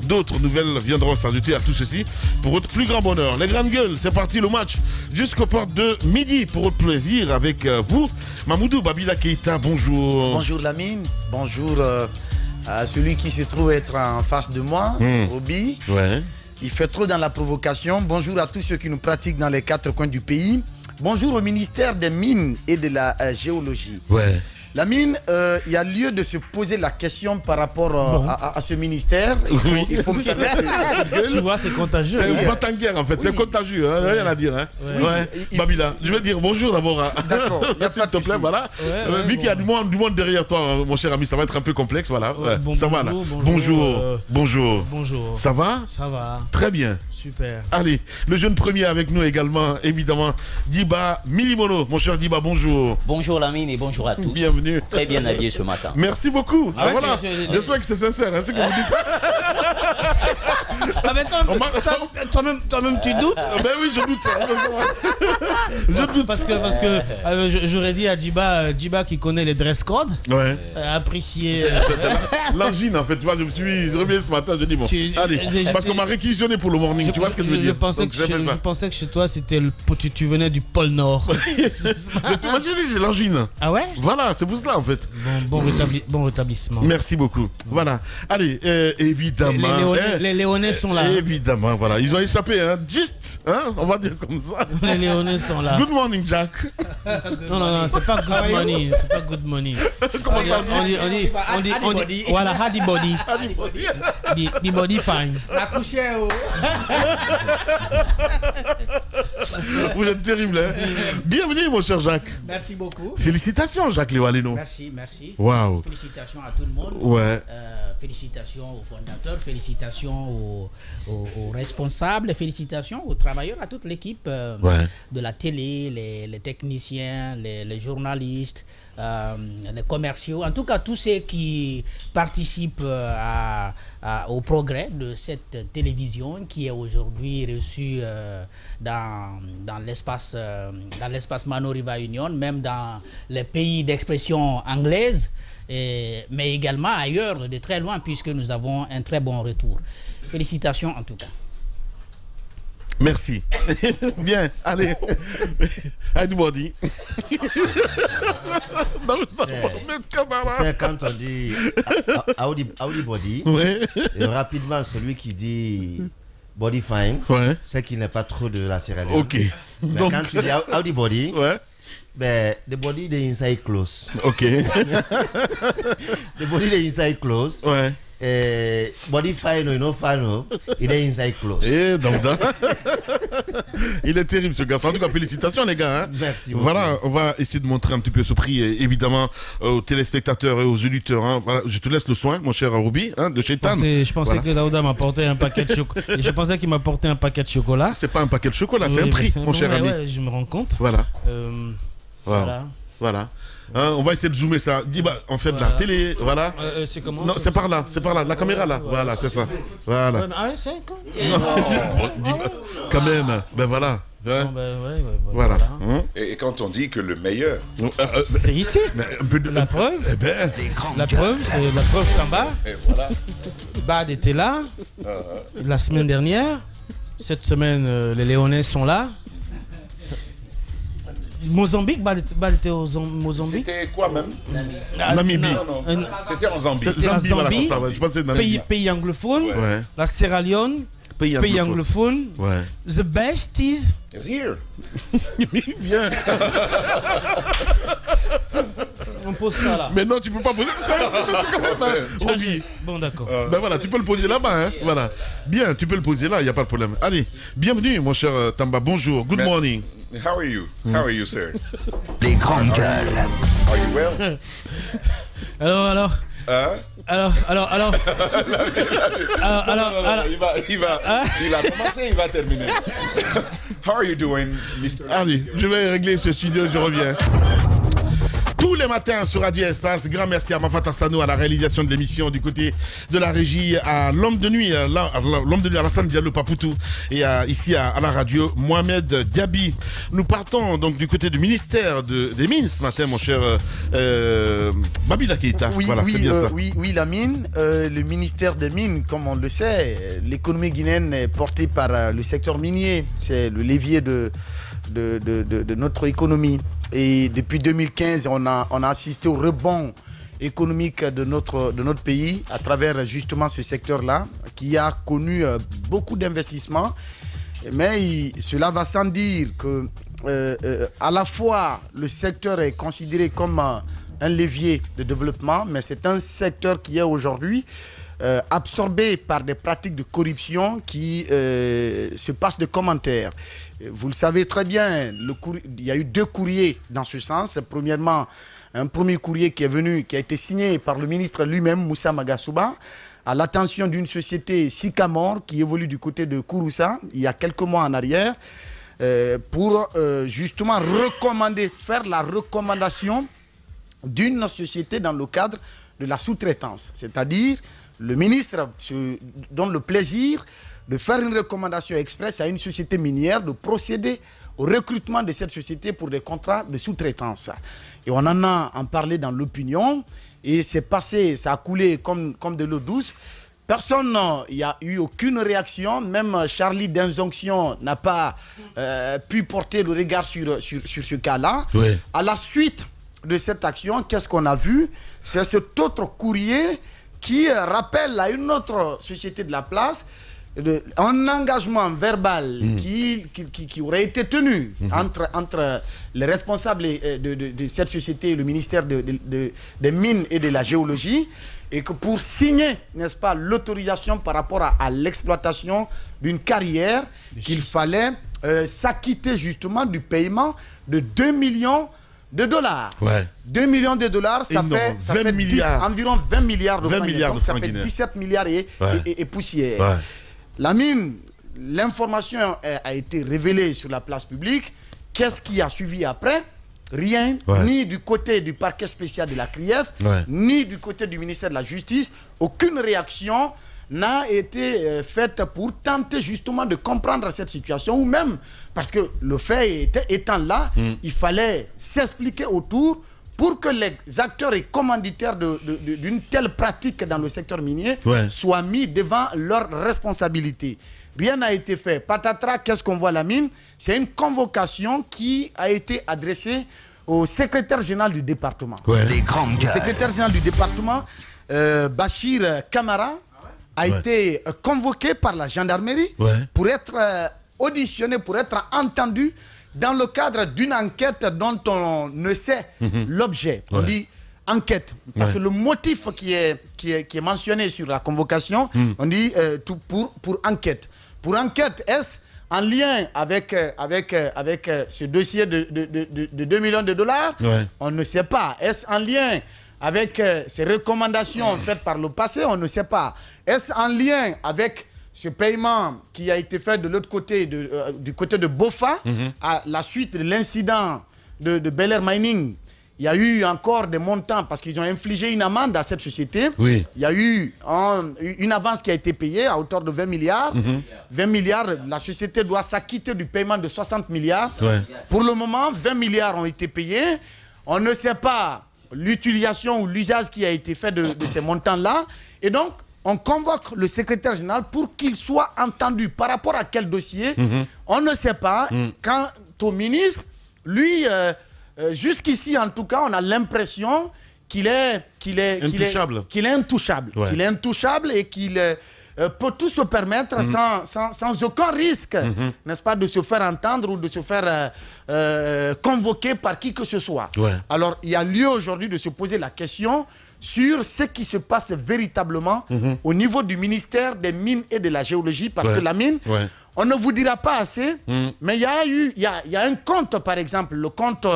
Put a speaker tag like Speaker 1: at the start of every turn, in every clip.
Speaker 1: D'autres nouvelles viendront s'ajouter à tout ceci pour votre plus grand bonheur. Les grandes gueules, c'est parti, le match jusqu'aux portes de midi pour votre plaisir avec vous. Mamoudou Babila Keïta, bonjour.
Speaker 2: Bonjour Lamine, bonjour à celui qui se trouve être en face de moi, Obi.
Speaker 1: Ouais.
Speaker 2: Il fait trop dans la provocation. Bonjour à tous ceux qui nous pratiquent dans les 4 coins du pays. Bonjour au ministère des Mines et de la Géologie.
Speaker 1: Ouais.
Speaker 2: La mine, il y a lieu de se poser la question par rapport à ce ministère. Il faut me permettre.
Speaker 3: Tu vois, c'est contagieux.
Speaker 1: C'est pas en guerre en fait, c'est contagieux, hein, rien à dire. Hein. Babila, je vais dire bonjour d'abord.
Speaker 2: D'accord,
Speaker 1: s'il te plaît, voilà. Vu qu'il y a du monde derrière toi, mon cher ami, ça va être un peu complexe, voilà. Ça va là. Bonjour.
Speaker 3: Bonjour.
Speaker 1: Ça va?
Speaker 3: Ça va.
Speaker 1: Très bien.
Speaker 3: Super.
Speaker 1: Allez, le jeune premier avec nous également, évidemment, Diba Milimono. Mon cher Diba, bonjour.
Speaker 4: Bonjour Lamine et bonjour à tous.
Speaker 1: Bienvenue.
Speaker 4: Très bien habillé ce matin.
Speaker 1: Merci beaucoup.
Speaker 3: Ah ouais,
Speaker 1: voilà. J'espère que c'est sincère, hein, c'est que vous dites.
Speaker 3: Ah mais toi-même tu doutes?
Speaker 1: Ben oui, je doute. Je doute.
Speaker 3: Parce que j'aurais dit à Djiba qui connaît les dress codes, apprécier.
Speaker 1: C'est l'angine en fait, tu vois, je reviens ce matin, je dis bon, allez, parce qu'on m'a réquisitionné pour le morning, tu vois ce que je veux dire.
Speaker 3: Je pensais que chez toi c'était tu venais du pôle Nord.
Speaker 1: J'ai l'angine.
Speaker 3: Ah ouais?
Speaker 1: Voilà, c'est pour cela en fait.
Speaker 3: Bon rétablissement.
Speaker 1: Merci beaucoup. Voilà. Allez, évidemment.
Speaker 3: Les Léonais sont là.
Speaker 1: Évidemment, voilà. Ils ont échappé, hein. Juste, hein, on va dire comme ça.
Speaker 3: Les Léonais sont là.
Speaker 1: Good morning, Jack.
Speaker 3: Non, c'est pas good money. C'est pas good money.
Speaker 1: Comment ça
Speaker 3: on dit, voilà, had the body. The body fine.
Speaker 1: Vous êtes terrible, hein. Bienvenue, mon cher Jacques.
Speaker 5: Merci beaucoup.
Speaker 1: Félicitations, Jacques Léwaleno.
Speaker 5: Merci.
Speaker 1: Wow.
Speaker 5: Félicitations à tout le monde.
Speaker 1: Ouais.
Speaker 5: Félicitations aux fondateurs, félicitations aux responsables, félicitations aux travailleurs, à toute l'équipe de la télé, les techniciens, les journalistes, les commerciaux, en tout cas tous ceux qui participent au progrès de cette télévision qui est aujourd'hui reçue dans l'espace Mano River Union, même dans les pays d'expression anglaise, mais également ailleurs de très loin puisque nous avons un très bon retour. Félicitations en tout cas.
Speaker 1: Merci. Bien, allez. Anybody.
Speaker 6: C'est quand on dit Audi body, rapidement celui qui dit body fine, c'est qu'il n'est pas trop de la Sierra Leone.
Speaker 1: Ok.
Speaker 6: Mais donc, quand tu dis Audi body, ben, the body the inside close.
Speaker 1: Ok.
Speaker 6: The body the inside close.
Speaker 1: Ouais.
Speaker 6: Body fine ou no fine, il est inside close.
Speaker 1: Et donc, il est terrible ce garçon. En tout cas, félicitations les gars. Hein.
Speaker 6: Merci beaucoup.
Speaker 1: Voilà, on va essayer de montrer un petit peu ce prix, évidemment, aux téléspectateurs et aux auditeurs. Hein. Voilà, je te laisse le soin, mon cher Ruby, hein, de chez Tan.
Speaker 3: Je pensais que Daouda m'apportait un paquet de chocolat. Je pensais qu'il m'apportait un paquet de chocolat.
Speaker 1: C'est pas un paquet de chocolat, c'est un prix, mon cher ami.
Speaker 3: Ouais, je me rends compte.
Speaker 1: Voilà.
Speaker 3: Voilà.
Speaker 1: Hein, on va essayer de zoomer ça. Dis, on fait de la télé, voilà.
Speaker 3: C'est comment?
Speaker 1: Non, c'est par là, la caméra là. Voilà, c'est ça. Voilà.
Speaker 3: Ah ouais, c'est quoi?
Speaker 1: Quand même, ben voilà. Hein?
Speaker 3: Voilà.
Speaker 1: Hein?
Speaker 7: Et quand on dit que le meilleur,
Speaker 3: c'est ici. La preuve. La preuve, c'est la preuve qu'en bas.
Speaker 7: Et voilà.
Speaker 3: Bad était là la semaine dernière. Cette semaine, les Léonais sont là. Mozambique, Bad était au Mozambique.
Speaker 7: C'était quoi même?
Speaker 1: Namibie.
Speaker 7: Non. C'était en Zambie.
Speaker 3: C'était en Zambie,
Speaker 1: voilà, je pense que c'est Namibie.
Speaker 3: pays anglophone. La Sierra Leone, pays anglophone. The best is
Speaker 7: here.
Speaker 1: Bien.
Speaker 3: On pose ça là.
Speaker 1: Mais non, tu peux pas poser ça. C'est quand même.
Speaker 3: Bon, d'accord.
Speaker 1: Ben voilà, tu peux le poser là-bas. Hein. Voilà. Bien, tu peux le poser là, il n'y a pas de problème. Allez, bienvenue, mon cher Tamba. Bonjour. Good morning.
Speaker 7: How are you? How are you, sir?
Speaker 6: Les grandes gueules.
Speaker 7: Are you well?
Speaker 3: Alors.
Speaker 7: Il va commencer, il va terminer. How are you doing, Mr.
Speaker 1: Allez, je vais régler ce studio, je reviens. Tous les matins sur Radio Espace. Grand merci à Mafata Sano à la réalisation de l'émission, du côté de la régie, à l'homme de nuit, Alassane Diallo Papoutou, et ici à la radio, Mohamed Diaby. Nous partons donc du côté du ministère des Mines ce matin, mon cher Babila Keïta.
Speaker 2: Oui,
Speaker 1: voilà,
Speaker 2: oui, la mine. Le ministère des Mines, comme on le sait, l'économie guinéenne est portée par le secteur minier. C'est le levier de notre économie. Et depuis 2015, on a assisté au rebond économique de notre pays à travers justement ce secteur-là qui a connu beaucoup d'investissements. Mais cela va sans dire que à la fois le secteur est considéré comme un levier de développement, mais c'est un secteur qui est aujourd'hui absorbé par des pratiques de corruption qui se passent de commentaires. Vous le savez très bien, il y a eu 2 courriers dans ce sens. Premièrement, un premier courrier qui a été signé par le ministre lui-même, Moussa Magasuba, à l'attention d'une société Sycamore qui évolue du côté de Kouroussa, il y a quelques mois en arrière, pour justement faire la recommandation d'une société dans le cadre de la sous-traitance. C'est-à-dire, le ministre se donne le plaisir de faire une recommandation express à une société minière de procéder au recrutement de cette société pour des contrats de sous-traitance. Et on en a parlé dans l'opinion et c'est passé, ça a coulé comme de l'eau douce. Personne, il n'y a eu aucune réaction, même Charlie d'Injonction n'a pas pu porter le regard sur ce cas-là. Oui. À la suite de cette action, qu'est-ce qu'on a vu? C'est cet autre courrier qui rappelle à une autre société de la place un engagement verbal qui aurait été tenu entre les responsables de cette société et le ministère des Mines et de la Géologie, et que pour signer, n'est-ce pas, l'autorisation par rapport à l'exploitation d'une carrière, qu'il fallait s'acquitter justement du paiement de 2 millions de dollars. Ouais. 2 millions de dollars, ça fait environ 20 milliards de francs guinéens. Donc ça fait 17 milliards et poussière. Ouais. La mine, l'information a été révélée sur la place publique. Qu'est-ce qui a suivi après? Rien, ni du côté du parquet spécial de la CRIEF, ni du côté du ministère de la Justice. Aucune réaction n'a été faite pour tenter justement de comprendre cette situation, ou même parce que le fait étant là, il fallait s'expliquer autour pour que les acteurs et commanditaires d'une telle pratique dans le secteur minier soient mis devant leurs responsabilités. Rien n'a été fait. Patatras, qu'est-ce qu'on voit à la mine? C'est une convocation qui a été adressée au secrétaire général du département. Le secrétaire général du département, Bachir Kamara, a été convoqué par la gendarmerie pour être auditionné, pour être entendu dans le cadre d'une enquête dont on ne sait l'objet. On dit enquête, parce que le motif qui est mentionné sur la convocation, on dit pour enquête. Pour enquête, est-ce en lien avec ce dossier de 2 millions de dollars? On ne sait pas. Est-ce en lien avec ces recommandations faites par le passé? On ne sait pas. Est-ce en lien avec ce paiement qui a été fait de l'autre côté, du côté de Bofa, à la suite de l'incident de Bel Air Mining? Il y a eu encore des montants parce qu'ils ont infligé une amende à cette société. Il y a eu une avance qui a été payée à hauteur de 20 milliards. 20 milliards, la société doit s'acquitter du paiement de 60 milliards. Pour le moment, 20 milliards ont été payés. On ne sait pas l'utilisation ou l'usage qui a été fait de ces montants-là. Et donc, on convoque le secrétaire général pour qu'il soit entendu. Par rapport à quel dossier? On ne sait pas. Quant au ministre, lui... jusqu'ici, en tout cas, on a l'impression qu'il est intouchable. Qu'il est intouchable et qu'il peut tout se permettre sans aucun risque, n'est-ce pas, de se faire entendre ou de se faire convoquer par qui que ce soit. Alors, il y a lieu aujourd'hui de se poser la question sur ce qui se passe véritablement au niveau du ministère des Mines et de la Géologie, parce que la mine... On ne vous dira pas assez, mais il y a un compte, par exemple, le compte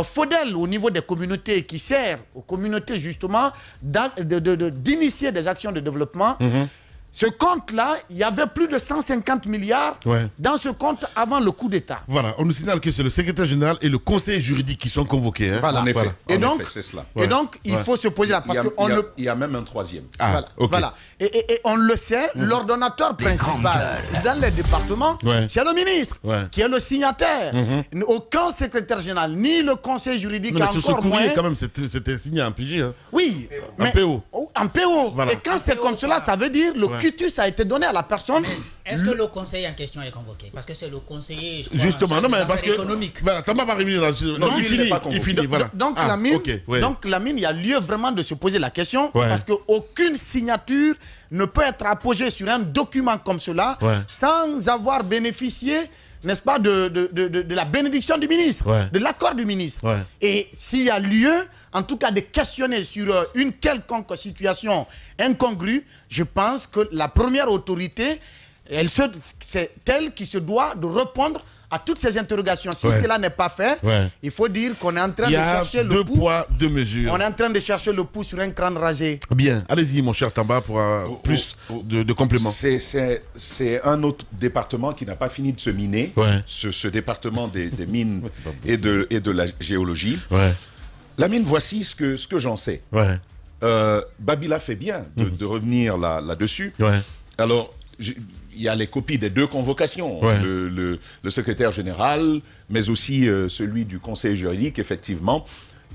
Speaker 2: FODEL au niveau des communautés qui sert aux communautés justement d'initier des actions de développement. Ce compte-là, il y avait plus de 150 milliards dans ce compte avant le coup d'État.
Speaker 1: Voilà, on nous signale que c'est le secrétaire général et le conseil juridique qui sont convoqués. Hein.
Speaker 2: Voilà.
Speaker 7: En effet,
Speaker 2: Et donc,
Speaker 7: c'est cela.
Speaker 2: Et donc, il faut se poser là. Parce
Speaker 7: il y a même un troisième.
Speaker 2: Voilà. Et on le sait, l'ordonnateur principal dans les départements, c'est le ministre, qui est le signataire. Aucun secrétaire général, ni le conseil juridique,
Speaker 1: non, mais
Speaker 2: encore
Speaker 1: ce courrier,
Speaker 2: moins.
Speaker 1: quand même, c'était signé en PJ. Hein.
Speaker 2: Oui.
Speaker 1: En PO.
Speaker 2: En PO.
Speaker 1: Voilà.
Speaker 2: Et quand c'est comme cela, ça veut dire le quitus a été donné à la personne.
Speaker 5: Est-ce que le conseil en question est convoqué? Parce que c'est le conseiller, je crois,
Speaker 1: justement, non, mais parce que.
Speaker 5: économique.
Speaker 1: Voilà, t'as pas remis là. Il finit, voilà.
Speaker 2: Donc, la mine, il y a lieu vraiment de se poser la question. Parce qu'aucune signature ne peut être apposée sur un document comme cela sans avoir bénéficié, n'est-ce pas, de la bénédiction du ministre, de l'accord du ministre. Et s'il y a lieu, en tout cas, de questionner sur une quelconque situation incongrue, je pense que la première autorité, c'est elle qui se doit de répondre à toutes ces interrogations. Si cela n'est pas fait, il faut dire qu'on est en train de chercher le pouls.
Speaker 1: Deux poids, deux mesures.
Speaker 2: On est en train de chercher le pouls sur un crâne rasé.
Speaker 1: Bien, allez-y mon cher Tamba pour plus de compléments.
Speaker 7: C'est un autre département qui n'a pas fini de se miner, ce département des mines et de la géologie. La mine, voici ce que j'en sais. Babila fait bien de revenir là-dessus. Alors, il y a les copies des deux convocations, le secrétaire général, mais aussi celui du conseil juridique, effectivement.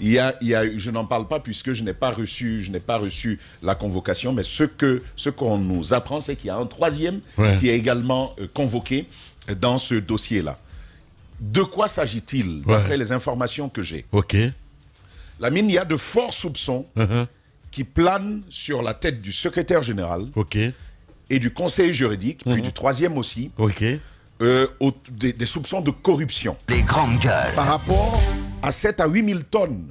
Speaker 7: Je n'en parle pas puisque je n'ai pas reçu la convocation, mais ce qu'on nous apprend, c'est qu'il y a un troisième qui est également convoqué dans ce dossier-là. De quoi s'agit-il, d'après les informations que j'ai? La mine, il y a de forts soupçons qui planent sur la tête du secrétaire général et du conseil juridique, puis du troisième aussi, des soupçons de corruption. Les grandes gueules. Par rapport à 7 à 8 000 tonnes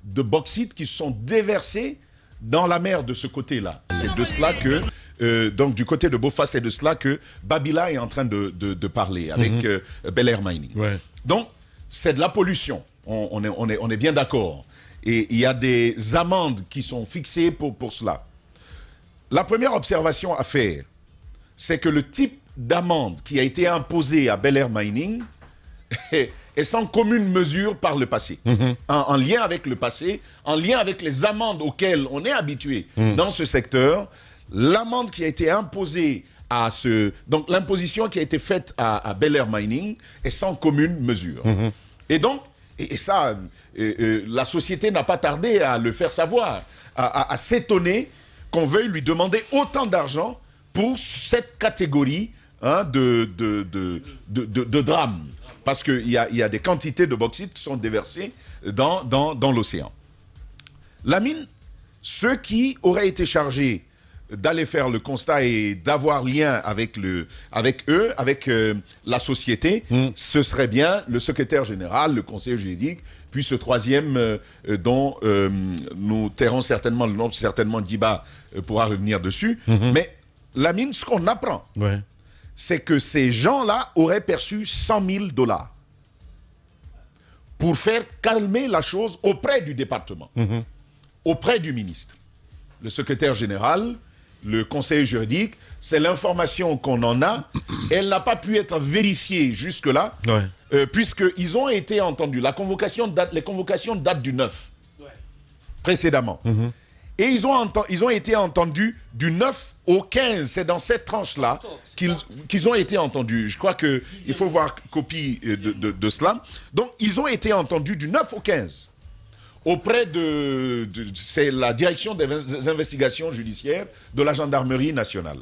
Speaker 7: de bauxite qui sont déversées dans la mer de ce côté-là. C'est de cela que, donc du côté de Boffa, c'est de cela que Babila est en train de parler avec Bel Air Mining. Donc, c'est de la pollution, on est bien d'accord. Et il y a des amendes qui sont fixées pour cela. La première observation à faire, c'est que le type d'amende qui a été imposé à Bel Air Mining est sans commune mesure par le passé. En lien avec le passé, en lien avec les amendes auxquelles on est habitué dans ce secteur, l'amende qui a été imposée à donc l'imposition qui a été faite à Bel Air Mining est sans commune mesure. Et donc, et ça, la société n'a pas tardé à le faire savoir, à s'étonner qu'on veuille lui demander autant d'argent pour cette catégorie de drame. Parce qu'il y a des quantités de bauxite qui sont déversées dans l'océan. La mine, ceux qui auraient été chargés d'aller faire le constat et d'avoir lien avec la société, ce serait bien le secrétaire général, le conseiller juridique, puis ce troisième dont nous tairons certainement le nom, certainement Diba pourra revenir dessus. Mais la mine, ce qu'on apprend, c'est que ces gens-là auraient perçu 100 000 $ pour faire calmer la chose auprès du département, auprès du ministre. Le secrétaire général, le conseiller juridique, c'est l'information qu'on en a. Elle n'a pas pu être vérifiée jusque-là, puisqu'ils ont été entendus. Les convocations datent du 9, précédemment. Et ils ont été entendus du 9 au 15. C'est dans cette tranche-là qu'ils ont été entendus. Je crois qu'il faut voir copie de cela. Donc, ils ont été entendus du 9 au 15. Auprès c'est la direction des investigations judiciaires de la gendarmerie nationale.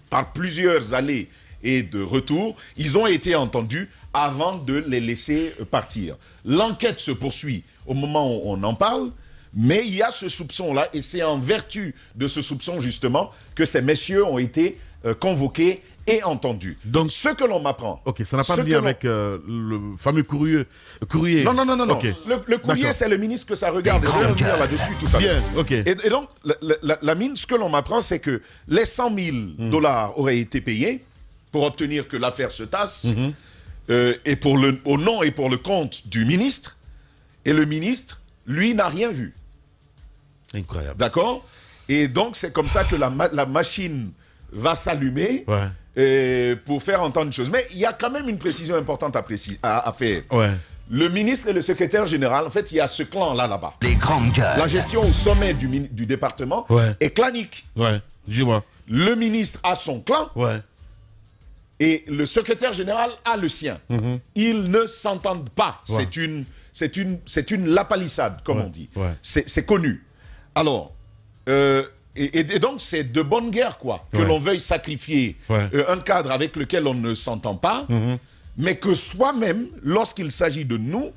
Speaker 7: Par plusieurs allées et de retours, ils ont été entendus avant de les laisser partir. L'enquête se poursuit au moment où on en parle, mais il y a ce soupçon-là, et c'est en vertu de ce soupçon, justement, que ces messieurs ont été convoqués et entendus. Donc, ce que l'on m'apprend...
Speaker 1: Ok, ça n'a pas de lien avec le fameux courrier.
Speaker 7: Non.
Speaker 1: Okay.
Speaker 7: Le courrier, c'est le ministre que ça regarde. Je vais revenir là-dessus tout à l'heure.
Speaker 1: Ok.
Speaker 7: Et donc, la mine, ce que l'on m'apprend, c'est que les 100 000 $ auraient été payés pour obtenir que l'affaire se tasse, et au nom et pour le compte du ministre. Et le ministre, lui, n'a rien vu.
Speaker 1: Incroyable.
Speaker 7: D'accord? Et donc, c'est comme ça que la machine va s'allumer pour faire entendre une chose. Mais il y a quand même une précision importante à faire. Le ministre et le secrétaire général, en fait, il y a ce clan-là-bas.
Speaker 8: Les grandes gueules.
Speaker 7: La gestion au sommet du département est clanique.
Speaker 1: Dis-moi.
Speaker 7: Le ministre a son clan et le secrétaire général a le sien. Ils ne s'entendent pas. C'est une lapalissade, comme on dit. C'est connu. Alors, et donc, c'est de bonne guerre, quoi, que l'on veuille sacrifier un cadre avec lequel on ne s'entend pas, mais que soi-même, lorsqu'il s'agit de nous,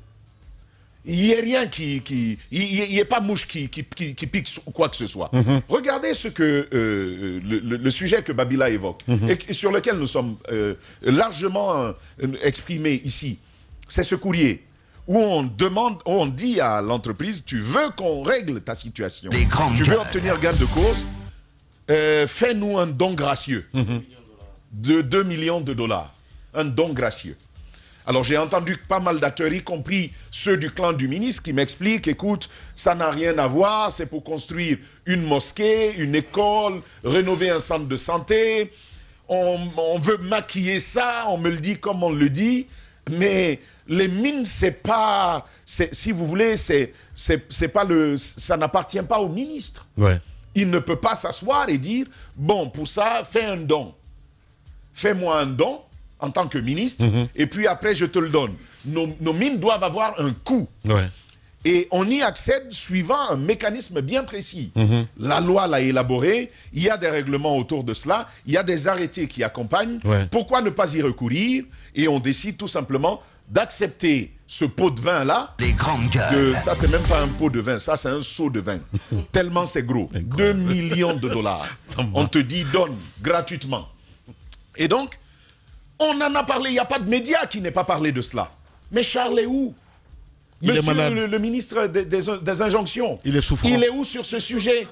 Speaker 7: il n'y ait rien il n'y ait pas mouche qui pique quoi que ce soit. Regardez ce que le sujet que Babila évoque et sur lequel nous sommes largement exprimés ici. C'est ce courrier où on dit à l'entreprise, tu veux qu'on règle ta situation, tu veux obtenir gain de cause, fais-nous un don gracieux de 2 millions de dollars. Un don gracieux. Alors j'ai entendu pas mal d'acteurs, y compris ceux du clan du ministre, qui m'expliquent, écoute, ça n'a rien à voir, c'est pour construire une mosquée, une école, rénover un centre de santé, on veut maquiller ça, on me le dit comme on le dit, mais les mines, c'est pas, si vous voulez, c'est pas ça n'appartient pas au ministre. Il ne peut pas s'asseoir et dire, bon, pour ça, fais un don. Fais-moi un don en tant que ministre, et puis après, je te le donne. Nos mines doivent avoir un coût. Et on y accède suivant un mécanisme bien précis. La loi l'a élaboré, il y a des règlements autour de cela, il y a des arrêtés qui accompagnent. Pourquoi ne pas y recourir? Et on décide tout simplement d'accepter ce pot de vin-là. Ça, c'est même pas un pot de vin, ça, c'est un seau de vin. Tellement c'est gros. 2 millions de dollars. On te dit, donne gratuitement. Et donc, on en a parlé, il n'y a pas de média qui n'ait pas parlé de cela. Mais Charles est où? Monsieur le ministre des injonctions.
Speaker 1: Il est souffrant.
Speaker 7: Il est où sur ce sujet?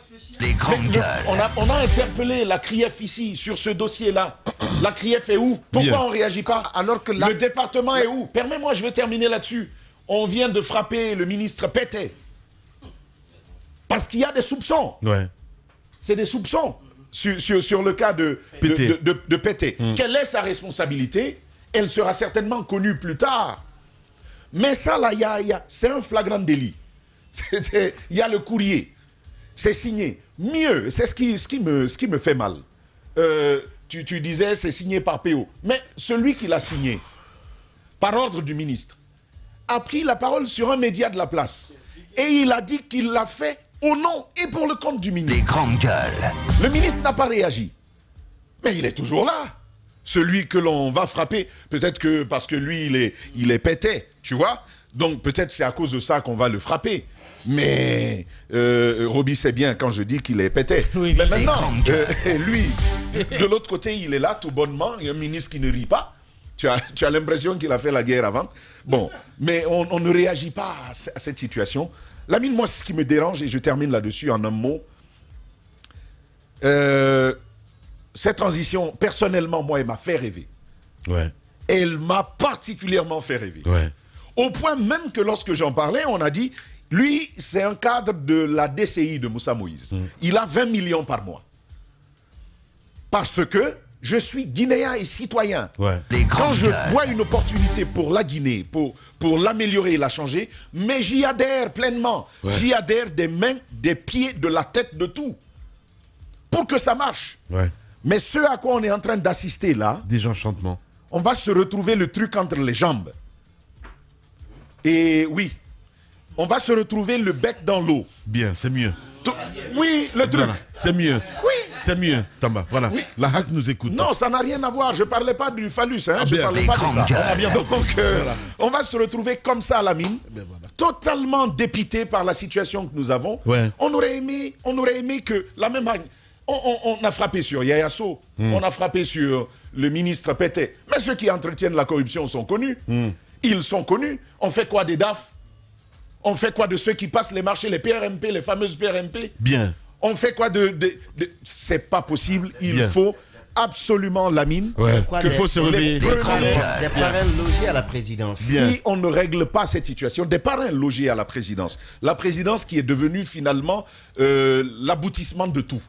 Speaker 7: On a interpellé la CRIEF ici, sur ce dossier-là. La CRIEF est où? Pourquoi on ne réagit pas? Alors que le département est où? Permets-moi, je vais terminer là-dessus. On vient de frapper le ministre Pété. Parce qu'il y a des soupçons. C'est des soupçons. Sur le cas de Pété. Quelle est sa responsabilité? Elle sera certainement connue plus tard. Mais ça, là, c'est un flagrant délit. Il y a le courrier. C'est signé. Mieux, c'est ce qui me fait mal. Tu disais, c'est signé par PO. Mais celui qui l'a signé, par ordre du ministre, a pris la parole sur un média de la place. Et il a dit qu'il l'a fait au nom et pour le compte du ministre.
Speaker 8: Les grandes gueules.
Speaker 7: Le ministre n'a pas réagi. Mais il est toujours là. Celui que l'on va frapper, peut-être que parce que lui, il est pété, tu vois. Donc peut-être c'est à cause de ça qu'on va le frapper. Mais Roby sait bien quand je dis qu'il est pété. Mais maintenant, lui, de l'autre côté, il est là tout bonnement. Il y a un ministre qui ne rit pas. Tu as l'impression qu'il a fait la guerre avant. Bon, mais on ne réagit pas à cette situation. Lamine, moi, ce qui me dérange, et je termine là-dessus en un mot, cette transition, personnellement, moi, elle m'a fait rêver. Elle m'a particulièrement fait rêver. Au point même que lorsque j'en parlais, on a dit, lui, c'est un cadre de la DCI de Moussa Moïse. Il a 20 millions par mois. Parce que je suis guinéen et citoyen. Quand je vois une opportunité pour la Guinée, pour l'améliorer et la changer, mais j'y adhère pleinement. J'y adhère des mains, des pieds, de la tête, de tout. Pour que ça marche. Mais ce à quoi on est en train d'assister là,
Speaker 1: désenchantement.
Speaker 7: On va se retrouver le truc entre les jambes. Et oui, on va se retrouver le bec dans l'eau.
Speaker 1: Bien, c'est mieux.
Speaker 7: Oui, le truc.
Speaker 1: Voilà, c'est mieux.
Speaker 7: Oui.
Speaker 1: C'est mieux, Tamba. Voilà. Oui. La hack nous écoute.
Speaker 7: Non, ça n'a rien à voir. Je ne parlais pas du phallus. Hein. Je ne parlais pas de ça. Donc, voilà. On va se retrouver comme ça à la mine, totalement dépité par la situation que nous avons. On aurait aimé que la même... On a frappé sur Yaya Sow, on a frappé sur le ministre Pété. Mais ceux qui entretiennent la corruption sont connus. Ils sont connus. On fait quoi des DAF? On fait quoi de ceux qui passent les marchés, les PRMP, les fameuses PRMP?
Speaker 1: Bien.
Speaker 7: On fait quoi c'est pas possible. Il faut absolument la mine.
Speaker 1: Qu'il faut se réveiller.
Speaker 6: Des parrains logés à la présidence.
Speaker 7: Si on ne règle pas cette situation, des parrains logés à la présidence. La présidence qui est devenue finalement l'aboutissement de tout.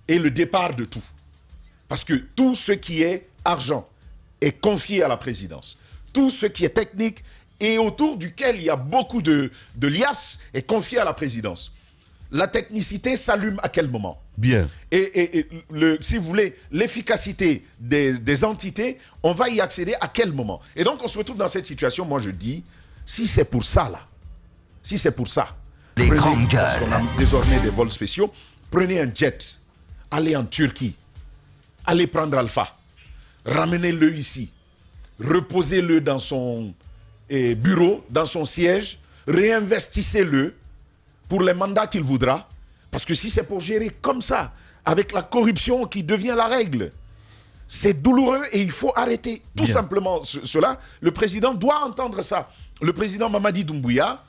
Speaker 7: Et le départ de tout. Parce que tout ce qui est argent est confié à la présidence. Tout ce qui est technique et autour duquel il y a beaucoup de liasses est confié à la présidence. La technicité s'allume à quel moment?
Speaker 1: Bien.
Speaker 7: Et si vous voulez, l'efficacité des entités, on va y accéder à quel moment? Et donc, on se retrouve dans cette situation, moi je dis, si c'est pour ça, là, si c'est pour ça, parce qu'on a désormais des vols spéciaux, prenez un jet, allez en Turquie, allez prendre Alpha, ramenez-le ici, reposez-le dans son bureau, dans son siège, réinvestissez-le pour les mandats qu'il voudra. Parce que si c'est pour gérer comme ça, avec la corruption qui devient la règle, c'est douloureux et il faut arrêter tout simplement cela. Le président doit entendre ça. Le président Mamadi Doumbouya,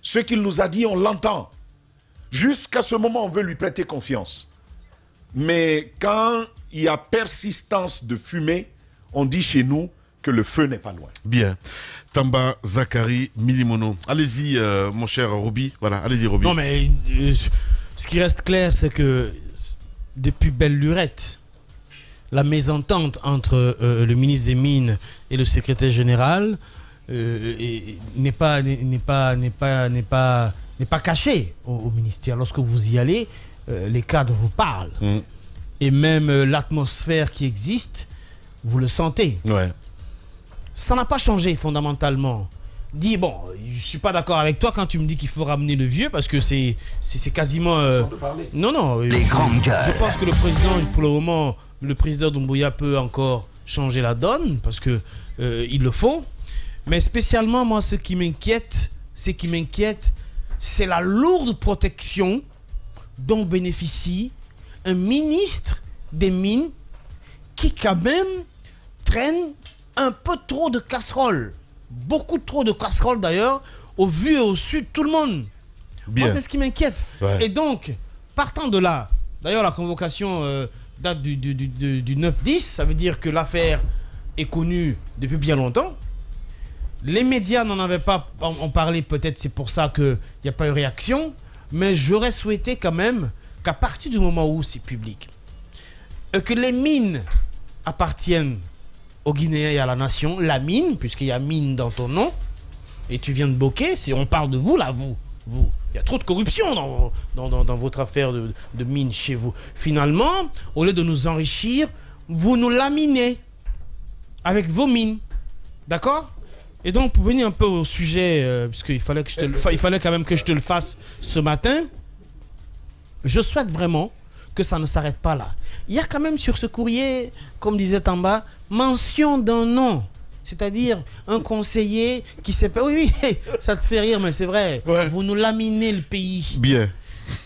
Speaker 7: ce qu'il nous a dit, on l'entend. Jusqu'à ce moment, on veut lui prêter confiance. Mais quand il y a persistance de fumée, on dit chez nous que le feu n'est pas loin.
Speaker 1: Bien. Tamba Zakari Milimono. Allez-y, mon cher Roby. Voilà, allez-y, Roby.
Speaker 3: Non, mais ce qui reste clair, c'est que depuis belle lurette, la mésentente entre le ministre des Mines et le secrétaire général n'est pas cachée au ministère. Lorsque vous y allez, les cadres vous parlent. Et même l'atmosphère qui existe, vous le sentez.
Speaker 1: Ouais.
Speaker 3: Ça n'a pas changé fondamentalement. Dis, bon, je suis pas d'accord avec toi quand tu me dis qu'il faut ramener le vieux parce que c'est quasiment... Non, non. Je pense que le président, pour le moment, le président Doumbouya peut encore changer la donne parce que il le faut. Mais spécialement, moi, ce qui m'inquiète, c'est la lourde protection dont bénéficie un ministre des Mines qui quand même traîne un peu trop de casseroles. Beaucoup trop de casseroles d'ailleurs, au vu et au su de tout le monde. Moi, c'est ce qui m'inquiète. Ouais. Et donc, partant de là, d'ailleurs la convocation date du 9-10, ça veut dire que l'affaire est connue depuis bien longtemps. Les médias n'en avaient pas en parlé, peut-être c'est pour ça qu'il n'y a pas eu réaction. Mais j'aurais souhaité quand même qu'à partir du moment où c'est public, que les mines appartiennent aux Guinéens et à la nation, la mine, puisqu'il y a mine dans ton nom, et tu viens de Bokeh, si on parle de vous, là, vous. Il y a trop de corruption dans votre affaire de mine chez vous. Finalement, au lieu de nous enrichir, vous nous laminez avec vos mines. D'accord? Et donc, pour venir un peu au sujet, puisqu'il fallait quand même que je te le fasse ce matin, je souhaite vraiment que ça ne s'arrête pas là. Il y a quand même sur ce courrier, comme disait Tamba, mention d'un nom. C'est-à-dire un conseiller qui s'est... Oui, ça te fait rire, mais c'est vrai. Ouais. Vous nous laminez le pays.
Speaker 1: Bien.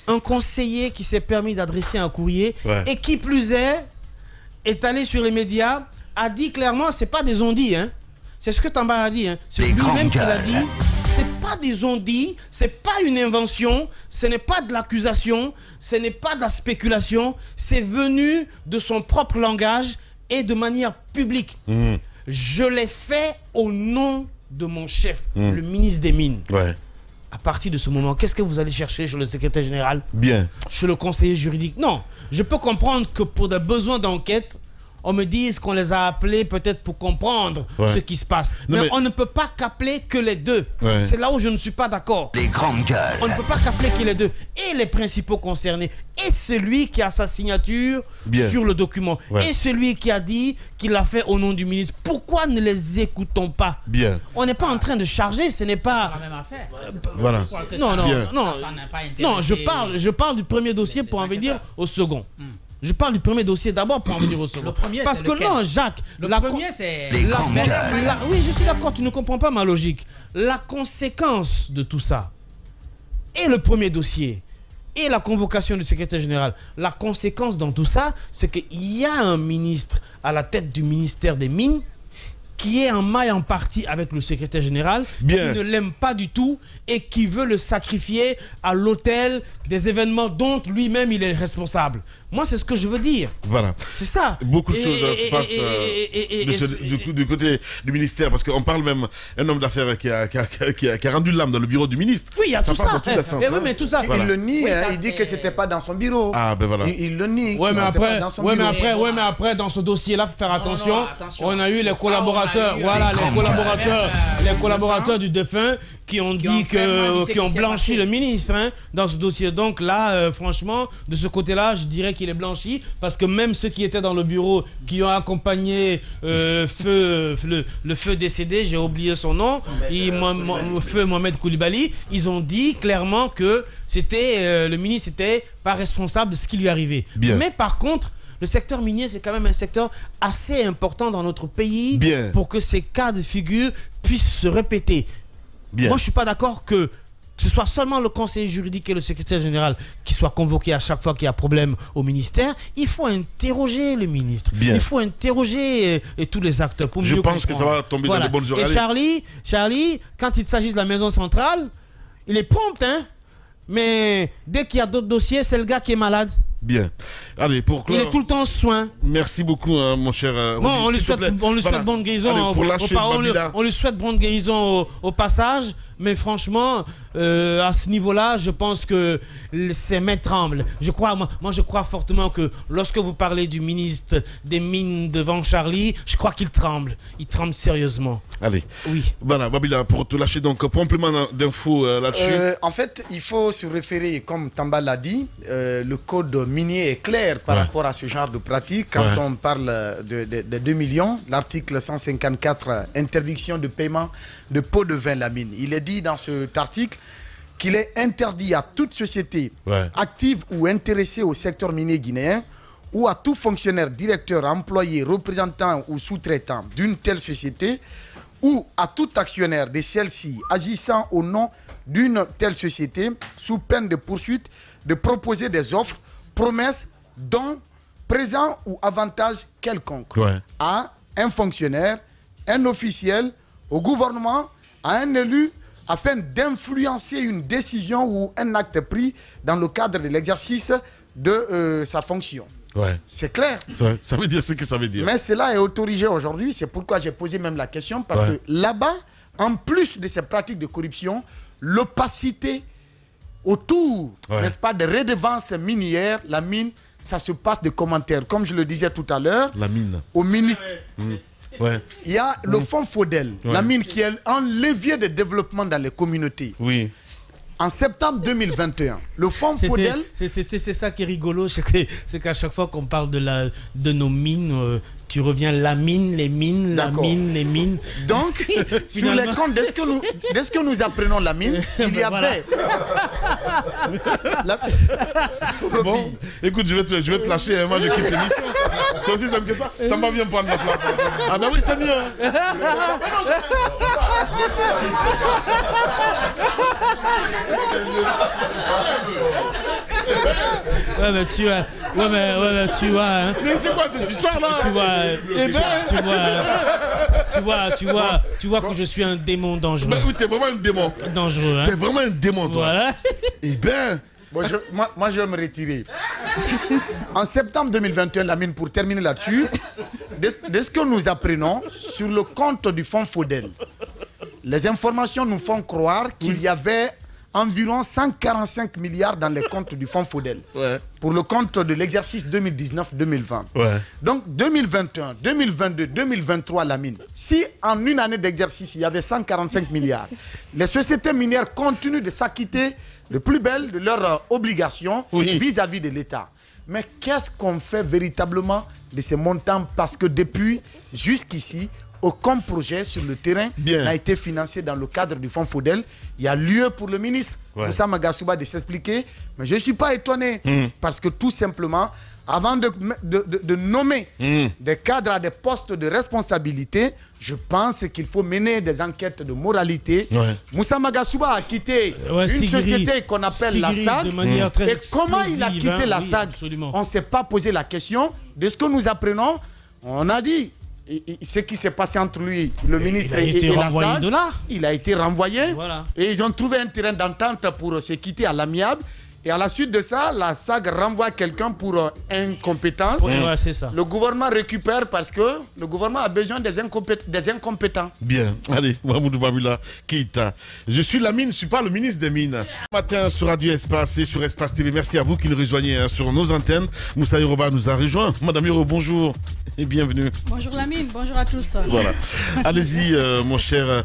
Speaker 3: Un conseiller qui s'est permis d'adresser un courrier et qui plus est allé sur les médias, a dit clairement, c'est pas des ondits, hein. C'est ce que Tamba a dit, hein. C'est lui-même qui l'a dit. C'est pas des ondits, c'est pas une invention, ce n'est pas de l'accusation, ce n'est pas de la spéculation, c'est venu de son propre langage et de manière publique. Je l'ai fait au nom de mon chef, le ministre des Mines. Ouais. À partir de ce moment, qu'est-ce que vous allez chercher chez le secrétaire général?
Speaker 1: Bien.
Speaker 3: Chez le conseiller juridique? Non, je peux comprendre que pour des besoins d'enquête, on me dise qu'on les a appelés peut-être pour comprendre ce qui se passe. Mais on ne peut pas qu'appeler que les deux. Ouais. C'est là où je ne suis pas d'accord.
Speaker 8: Les grandes gueules.
Speaker 3: On ne peut pas qu'appeler que les deux. Et les principaux concernés. Et celui qui a sa signature sur le document. Et celui qui a dit qu'il l'a fait au nom du ministre. Pourquoi ne les écoutons pas? On n'est pas en train de charger. Ce n'est pas...
Speaker 5: la même affaire.
Speaker 1: Voilà.
Speaker 3: Non, je parle du premier dossier pour en venir au second. Je parle du premier dossier d'abord pour en venir au second.
Speaker 5: Le premier,
Speaker 3: parce que non, Jacques...
Speaker 5: Le premier, c'est...
Speaker 3: Oui, je suis d'accord, tu ne comprends pas ma logique. La conséquence de tout ça, et le premier dossier, et la convocation du secrétaire général, la conséquence dans tout ça, c'est qu'il y a un ministre à la tête du ministère des Mines qui est en maille en partie avec le secrétaire général, qui ne l'aime pas du tout et qui veut le sacrifier à l'autel des événements dont lui-même il est responsable. Moi, c'est ce que je veux dire.
Speaker 1: Voilà.
Speaker 3: C'est ça.
Speaker 1: Beaucoup de choses se passent du côté du ministère, parce qu'on parle même d'un homme d'affaires qui a rendu l'âme dans le bureau du ministre.
Speaker 3: Oui, il y a tout ça.
Speaker 2: Mais tout ça. Il le nie, il dit que c'était pas dans son bureau.
Speaker 1: Ah, ben voilà.
Speaker 2: Il le nie.
Speaker 3: Ouais, mais après, dans ce dossier-là, il faut faire attention. On a eu les collaborateurs, les collaborateurs du défunt qui ont dit qui ont blanchi le ministre dans ce dossier. Donc là, franchement, de ce côté-là, je dirais qu'il est blanchi, parce que même ceux qui étaient dans le bureau, qui ont accompagné le feu décédé, j'ai oublié son nom, feu Mohamed Koulibaly, ils ont dit clairement que le ministre n'était pas responsable de ce qui lui arrivait. Mais par contre, le secteur minier, c'est quand même un secteur assez important dans notre pays pour que ces cas de figure puissent se répéter. Moi, je ne suis pas d'accord que ce soit seulement le conseiller juridique et le secrétaire général qui soient convoqués à chaque fois qu'il y a problème au ministère. Il faut interroger le ministre. Il faut interroger tous les acteurs pour mieux comprendre.
Speaker 1: Je pense que ça va tomber dans les bonnes oreilles.
Speaker 3: Et Charlie, quand il s'agit de la maison centrale, il est prompt, mais dès qu'il y a d'autres dossiers, c'est le gars qui est malade.
Speaker 1: Allez, pour clore,
Speaker 3: il est tout le temps en soin.
Speaker 1: Merci beaucoup, mon cher.
Speaker 3: Bon, on lui souhaite bonne guérison. On lui souhaite bonne guérison au passage. Mais franchement, à ce niveau-là, je pense que ses mains tremblent. Je crois fortement que lorsque vous parlez du ministre des Mines devant Charlie, je crois qu'il tremble. Il tremble sérieusement.
Speaker 1: Allez.
Speaker 3: Oui.
Speaker 1: Voilà, Babila, pour te lâcher donc complément d'infos là-dessus.
Speaker 2: En fait, il faut se référer, comme Tamba l'a dit, le code minier est clair par rapport à ce genre de pratique. Quand on parle de 2 millions, l'article 154, interdiction de paiement de pots de vin la mine. Il est dit dans cet article qu'il est interdit à toute société active ou intéressée au secteur minier guinéen ou à tout fonctionnaire, directeur, employé, représentant ou sous-traitant d'une telle société ou à tout actionnaire de celle-ci agissant au nom d'une telle société sous peine de poursuite de proposer des offres, promesses, dons, présents ou avantages quelconques à un fonctionnaire, un officiel, au gouvernement, à un élu, afin d'influencer une décision ou un acte pris dans le cadre de l'exercice de sa fonction. C'est clair.
Speaker 1: Ça veut dire ce que ça veut dire.
Speaker 2: Mais cela est autorisé aujourd'hui. C'est pourquoi j'ai posé même la question. Parce que là-bas, en plus de ces pratiques de corruption, l'opacité autour, n'est-ce pas, des redevances minières, la mine, ça se passe de commentaires. Comme je le disais tout à l'heure,
Speaker 1: la mine.
Speaker 2: Au ministre... Il y a le fonds Fodel, la mine qui est un levier de développement dans les communautés. En septembre 2021, le fonds Fodel...
Speaker 3: C'est ça qui est rigolo, c'est qu'à chaque fois qu'on parle de nos mines, tu reviens la mine, les mines, la mine, les mines.
Speaker 2: Donc, sur les comptes, dès ce que nous apprenons la mine, il y avait...
Speaker 1: Bon, écoute, je vais te lâcher, moi je quitte l'émission. Toi aussi, ça me fait ça. Ça m'a bien prendre la place. Ah ben oui, c'est mieux.
Speaker 3: Mais tu vois.
Speaker 1: Mais c'est quoi cette histoire-là?
Speaker 3: Tu vois que je suis un démon dangereux.
Speaker 1: Oui, t'es vraiment un démon.
Speaker 3: Dangereux,
Speaker 1: T'es vraiment un démon, toi.
Speaker 3: Voilà.
Speaker 1: Eh ben...
Speaker 2: Bon, moi, je vais me retirer. En septembre 2021, la mine, pour terminer là-dessus, de ce que nous apprenons sur le compte du fonds Fodel, les informations nous font croire qu'il y avait environ 145 milliards dans les comptes du fonds Fodel pour le compte de l'exercice 2019-2020. Donc 2021, 2022, 2023, la mine. Si en une année d'exercice, il y avait 145 milliards, les sociétés minières continuent de s'acquitter le plus belle de leurs obligations vis-à-vis de l'État. Mais qu'est-ce qu'on fait véritablement de ces montants? Parce que depuis jusqu'ici, aucun projet sur le terrain n'a été financé dans le cadre du fonds Fodel. Il y a lieu pour le ministre Moussa Magasuba de s'expliquer. Mais je ne suis pas étonné parce que tout simplement, avant de nommer des cadres à des postes de responsabilité, je pense qu'il faut mener des enquêtes de moralité. Moussa Magasuba a quitté une société qu'on appelle la SAG. Et comment il a quitté la SAG? On ne s'est pas posé la question. De ce que nous apprenons, on a dit... ce qui s'est passé entre lui, le ministre et la SAG, il a été renvoyé. Voilà. Et ils ont trouvé un terrain d'entente pour se quitter à l'amiable. Et à la suite de ça, la SAG renvoie quelqu'un pour incompétence.
Speaker 3: Oui, ouais, c'est ça.
Speaker 2: Le gouvernement récupère parce que le gouvernement a besoin des incompétents.
Speaker 1: Bien. Allez, Mahmoudou Babila Keïta. Je suis Lamine, je ne suis pas le ministre des Mines. Ce matin sur Radio Espace et sur Espace TV, merci à vous qui nous rejoignez sur nos antennes. Moussa Yoroba nous a rejoint. Madame Yoro, bonjour et bienvenue.
Speaker 8: Bonjour Lamine, bonjour à tous.
Speaker 1: Voilà. Allez-y, mon cher.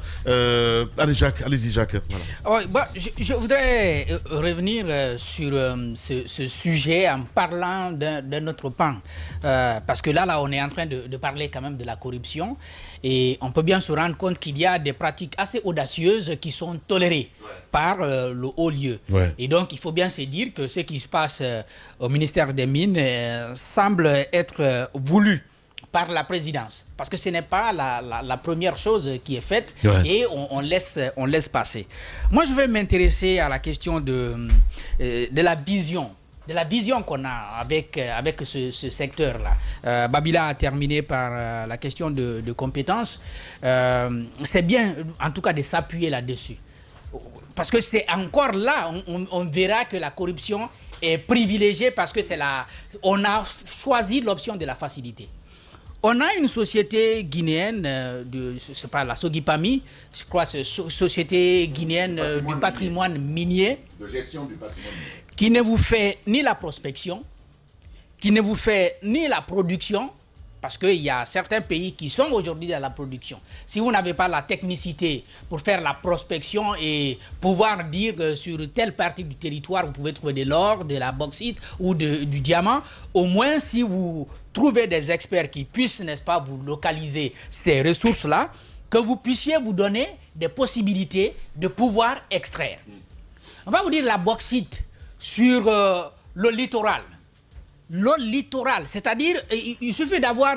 Speaker 1: Allez, Jacques. Allez-y, Jacques.
Speaker 5: Voilà. Ouais, bah, je voudrais revenir sur ce sujet en parlant d'un autre pan. Parce que là, on est en train de parler quand même de la corruption. Et on peut bien se rendre compte qu'il y a des pratiques assez audacieuses qui sont tolérées par le haut lieu. Ouais. Et donc, il faut bien se dire que ce qui se passe au ministère des Mines semble être voulu par la présidence. Parce que ce n'est pas la première chose qui est faite et on laisse passer. Moi, je vais m'intéresser à la question de la vision. De la vision qu'on a avec ce secteur-là. Babila a terminé par la question de compétences. C'est bien, en tout cas, de s'appuyer là-dessus. Parce que c'est encore là, on verra que la corruption est privilégiée parce que on a choisi l'option de la facilité. On a une société guinéenne, c'est pas la Sogipami, je crois c'est société guinéenne du patrimoine minier.
Speaker 7: De gestion du patrimoine minier.
Speaker 5: Qui ne vous fait ni la prospection, qui ne vous fait ni la production, parce qu'il y a certains pays qui sont aujourd'hui dans la production. Si vous n'avez pas la technicité pour faire la prospection et pouvoir dire que sur telle partie du territoire, vous pouvez trouver de l'or, de la bauxite ou du diamant, au moins si vous trouvez des experts qui puissent, n'est-ce pas, vous localiser ces ressources-là, que vous puissiez vous donner des possibilités de pouvoir extraire. On va vous dire la bauxite sur le littoral. Le littoral, c'est-à-dire, il suffit d'avoir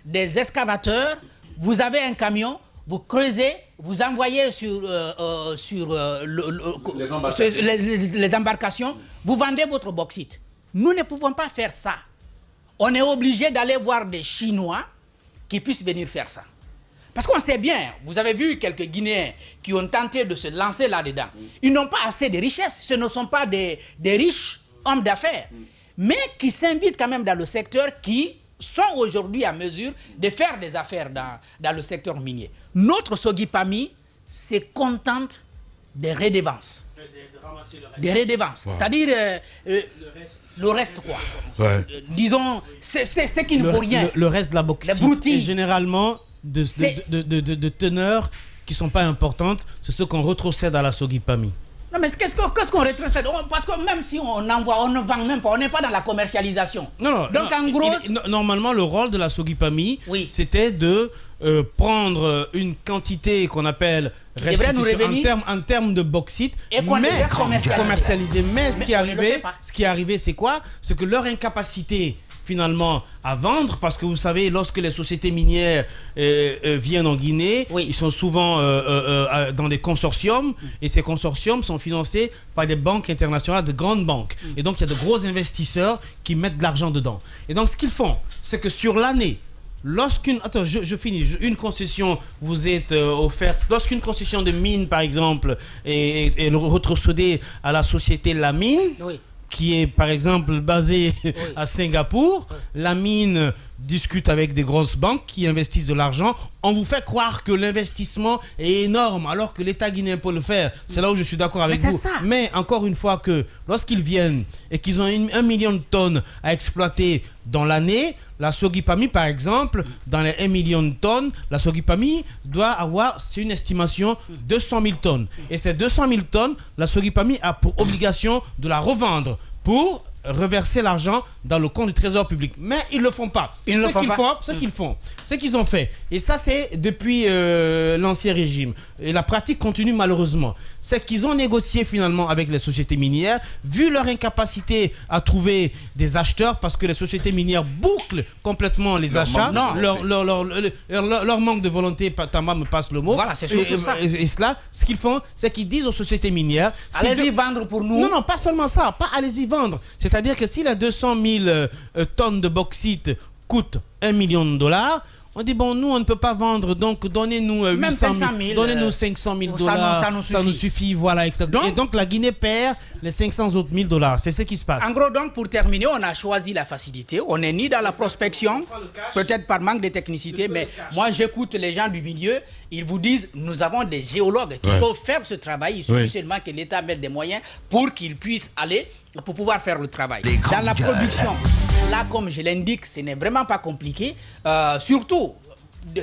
Speaker 5: des excavateurs, vous avez un camion, vous creusez, vous envoyez sur les embarcations, vous vendez votre bauxite. Nous ne pouvons pas faire ça. On est obligé d'aller voir des Chinois qui puissent venir faire ça. Parce qu'on sait bien, vous avez vu quelques Guinéens qui ont tenté de se lancer là-dedans. Ils n'ont pas assez de richesses, ce ne sont pas des riches hommes d'affaires, mais qui s'invitent quand même dans le secteur, qui sont aujourd'hui à mesure de faire des affaires dans le secteur minier. Notre Sogipami se contente des redevances. Des redevances, c'est-à-dire le reste quoi. Disons, c'est ce qui ne vaut rien.
Speaker 3: Le reste de la bauxite est généralement de teneurs qui ne sont pas importantes, c'est ce qu'on rétrocède à la Sogipami.
Speaker 5: Non mais qu'est-ce qu'on rétrocède? Parce que même si on envoie, on ne vend même pas, on n'est pas dans la commercialisation.
Speaker 3: Non, donc en gros... Normalement, le rôle de la Sogipami, c'était de prendre une quantité qu'on appelle en termes de bauxite, mais commercialiser. Mais ce qui est arrivé, c'est quoi? C'est que leur incapacité finalement à vendre, parce que vous savez, lorsque les sociétés minières viennent en Guinée, ils sont souvent dans des consortiums, et ces consortiums sont financés par des banques internationales, de grandes banques. Et donc, il y a de gros investisseurs qui mettent de l'argent dedans. Et donc, ce qu'ils font, c'est que sur l'année, lorsqu'une... Attends, je finis. Une concession vous est offerte. Lorsqu'une concession de mine, par exemple, est retrocédée à la société La Mine, qui est par exemple basée à Singapour, la mine discute avec des grosses banques qui investissent de l'argent. On vous fait croire que l'investissement est énorme alors que l'État guinéen peut le faire. C'est là où je suis d'accord avec vous. Mais encore une fois, que lorsqu'ils viennent et qu'ils ont 1 million de tonnes à exploiter dans l'année, la Sogipami par exemple, dans les 1 million de tonnes, la Sogipami doit avoir, c'est une estimation, 200 000 tonnes. Et ces 200 000 tonnes, la Sogipami a pour obligation de la revendre pour reverser l'argent dans le compte du trésor public. Mais ils ne le font pas. Ce qu'ils ont fait, et ça c'est depuis l'ancien régime, et la pratique continue malheureusement, c'est qu'ils ont négocié finalement avec les sociétés minières, vu leur incapacité à trouver des acheteurs, parce que les sociétés minières bouclent complètement les achats, leur manque de volonté, Tamba me passe le mot. Voilà, c'est surtout ça. Et cela, ce qu'ils font, c'est qu'ils disent aux sociétés minières,
Speaker 5: allez-y vendre pour nous.
Speaker 3: Non, pas seulement ça, pas allez-y vendre. C'est-à-dire que si la 200 000 tonnes de bauxite coûtent $1 million, On dit, bon, nous, on ne peut pas vendre, donc donnez-nous 800 000, donnez-nous 500 000 $, ça nous suffit, voilà, exactement. Et donc, la Guinée perd les 500 autres $. C'est ce qui se passe.
Speaker 5: En gros, donc, pour terminer, on a choisi la facilité. On n'est ni dans la prospection, peut-être par manque de technicité, mais moi, j'écoute les gens du milieu, ils vous disent, nous avons des géologues qui peuvent faire ce travail. Il suffit seulement que l'État mette des moyens pour qu'ils puissent aller, pour pouvoir faire le travail. Dans la production, là, comme je l'indique, ce n'est vraiment pas compliqué. Surtout,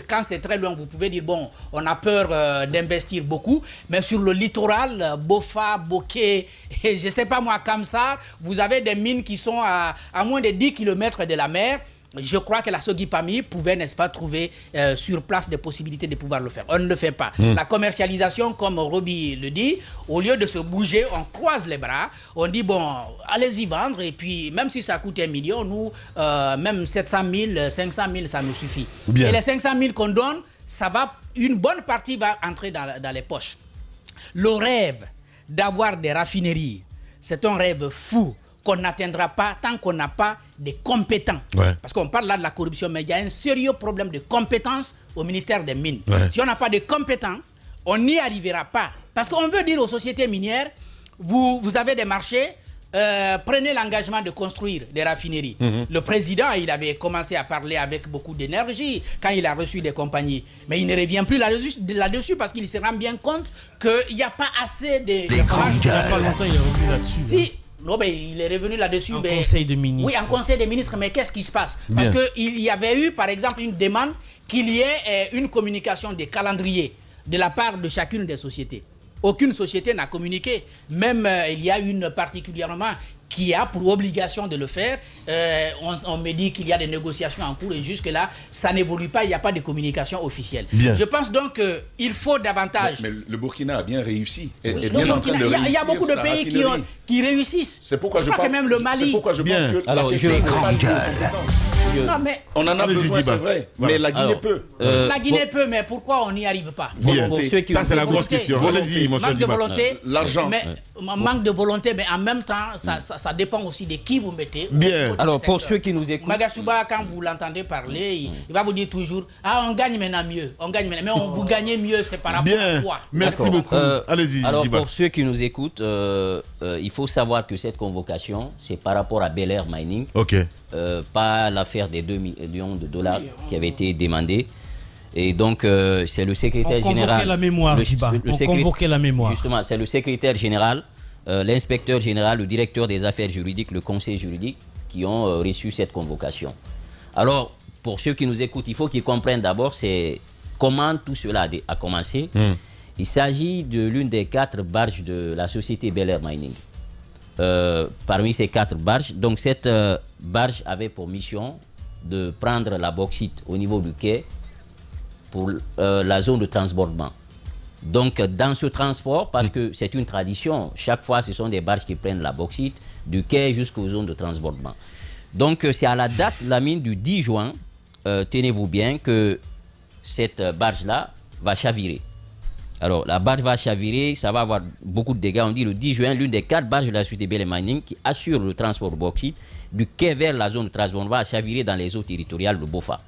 Speaker 5: quand c'est très loin, vous pouvez dire, bon, on a peur d'investir beaucoup. Mais sur le littoral, Bofa, Bokeh, et je ne sais pas moi, Kamsar, vous avez des mines qui sont à moins de 10 km de la mer. Je crois que la Sogipami pouvait, n'est-ce pas, trouver sur place des possibilités de pouvoir le faire. On ne le fait pas. La commercialisation, comme Roby le dit, au lieu de se bouger, on croise les bras, on dit, bon, allez-y vendre, et puis même si ça coûte 1 million, nous, même 700 000, 500 000, ça nous suffit. Bien. Et les 500 000 qu'on donne, ça va, une bonne partie va entrer dans les poches. Le rêve d'avoir des raffineries, c'est un rêve fou qu'on n'atteindra pas tant qu'on n'a pas de compétents. Parce qu'on parle là de la corruption, mais il y a un sérieux problème de compétence au ministère des Mines. Si on n'a pas de compétents, on n'y arrivera pas. Parce qu'on veut dire aux sociétés minières, vous avez des marchés, prenez l'engagement de construire des raffineries. Le président, il avait commencé à parler avec beaucoup d'énergie quand il a reçu des compagnies. Mais il ne revient plus là-dessus parce qu'il se rend bien compte qu'il n'y a pas assez de...
Speaker 3: Il n'y a pas longtemps, il est revenu là-dessus.
Speaker 5: Non, mais il est revenu là-dessus.
Speaker 3: En conseil de ministres.
Speaker 5: Oui, en conseil des ministres. Mais qu'est-ce qui se passe? Parce qu'il y avait eu, par exemple, une demande qu'il y ait une communication des calendriers de la part de chacune des sociétés. Aucune société n'a communiqué. Même il y a une particulièrement qui a pour obligation de le faire. On me dit qu'il y a des négociations en cours et jusque-là, ça n'évolue pas, il n'y a pas de communication officielle. Je pense donc qu'il faut davantage...
Speaker 7: Mais le Burkina a bien réussi.
Speaker 5: Il y a beaucoup de pays qui réussissent.
Speaker 7: C'est pourquoi je
Speaker 5: crois que même le Mali...
Speaker 7: C'est pourquoi je pense que la question
Speaker 5: non, mais...
Speaker 7: On en a besoin, c'est vrai. Mais la Guinée peut.
Speaker 5: La Guinée peut, mais pourquoi on n'y arrive pas?
Speaker 1: Ça, c'est la grosse question.
Speaker 5: Manque de volonté.
Speaker 7: L'argent.
Speaker 5: Manque de volonté, mais en même temps, ça dépend aussi de qui vous mettez.
Speaker 4: Bien. Alors, pour ceux qui nous écoutent...
Speaker 5: Magasuba, quand vous l'entendez parler, il va vous dire toujours, ah, on gagne maintenant mieux. On gagne maintenant. Mais vous gagnez mieux, c'est par rapport à quoi?
Speaker 1: Merci beaucoup. Allez-y.
Speaker 4: Alors, pour ceux qui nous écoutent, il faut savoir que cette convocation, c'est par rapport à Bel Air Mining. Pas l'affaire des 2 millions de dollars qui avait été demandé. Et donc, c'est le secrétaire général...
Speaker 3: la mémoire, convoquer la mémoire.
Speaker 4: Justement, c'est le secrétaire général, l'inspecteur général, le directeur des affaires juridiques, le conseil juridique qui ont reçu cette convocation. Alors, pour ceux qui nous écoutent, il faut qu'ils comprennent d'abord comment tout cela a commencé. Il s'agit de l'une des 4 barges de la société Bel Air Mining. Parmi ces 4 barges, donc cette barge avait pour mission de prendre la bauxite au niveau du quai pour la zone de transbordement. Donc dans ce transport, parce que c'est une tradition, chaque fois ce sont des barges qui prennent la bauxite du quai jusqu'aux zones de transbordement. Donc c'est à la date, la mine du 10 juin, tenez-vous bien que cette barge-là va chavirer. Alors la barge va chavirer, ça va avoir beaucoup de dégâts. On dit le 10 juin, l'une des 4 barges de la société Bel Air Mining qui assure le transport de bauxite du quai vers la zone de transbordement va chavirer dans les eaux territoriales de Bofa.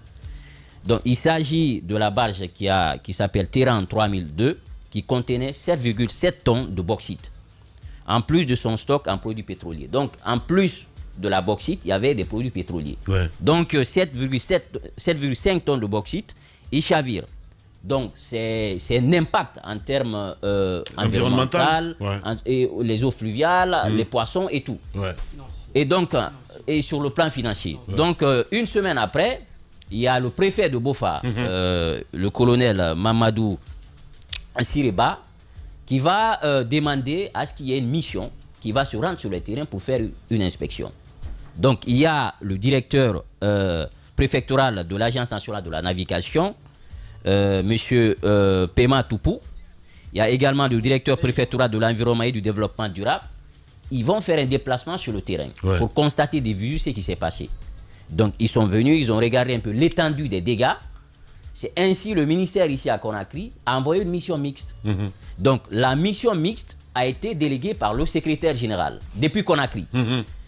Speaker 4: Donc il s'agit de la barge qui s'appelle Terran 3002 qui contenait 7,7 tonnes de bauxite, en plus de son stock en produits pétroliers. Donc en plus de la bauxite, il y avait des produits pétroliers. Donc 7,5 tonnes de bauxite, il chavire. Donc c'est un impact en termes environnemental, et les eaux fluviales, les poissons et tout. Et donc, et sur le plan financier. Donc une semaine après, il y a le préfet de Bofa, le colonel Mamadou Sireba, qui va demander à ce qu'il y ait une mission qui va se rendre sur le terrain pour faire une inspection. Donc il y a le directeur préfectoral de l'Agence nationale de la navigation, Monsieur Pema Toupou. Il y a également le directeur préfectoral de l'environnement et du développement durable. Ils vont faire un déplacement sur le terrain pour constater des vues ce qui s'est passé. Donc ils sont venus, ils ont regardé un peu l'étendue des dégâts. C'est ainsi le ministère ici à Conakry a envoyé une mission mixte. Donc la mission mixte a été déléguée par le secrétaire général depuis Conakry.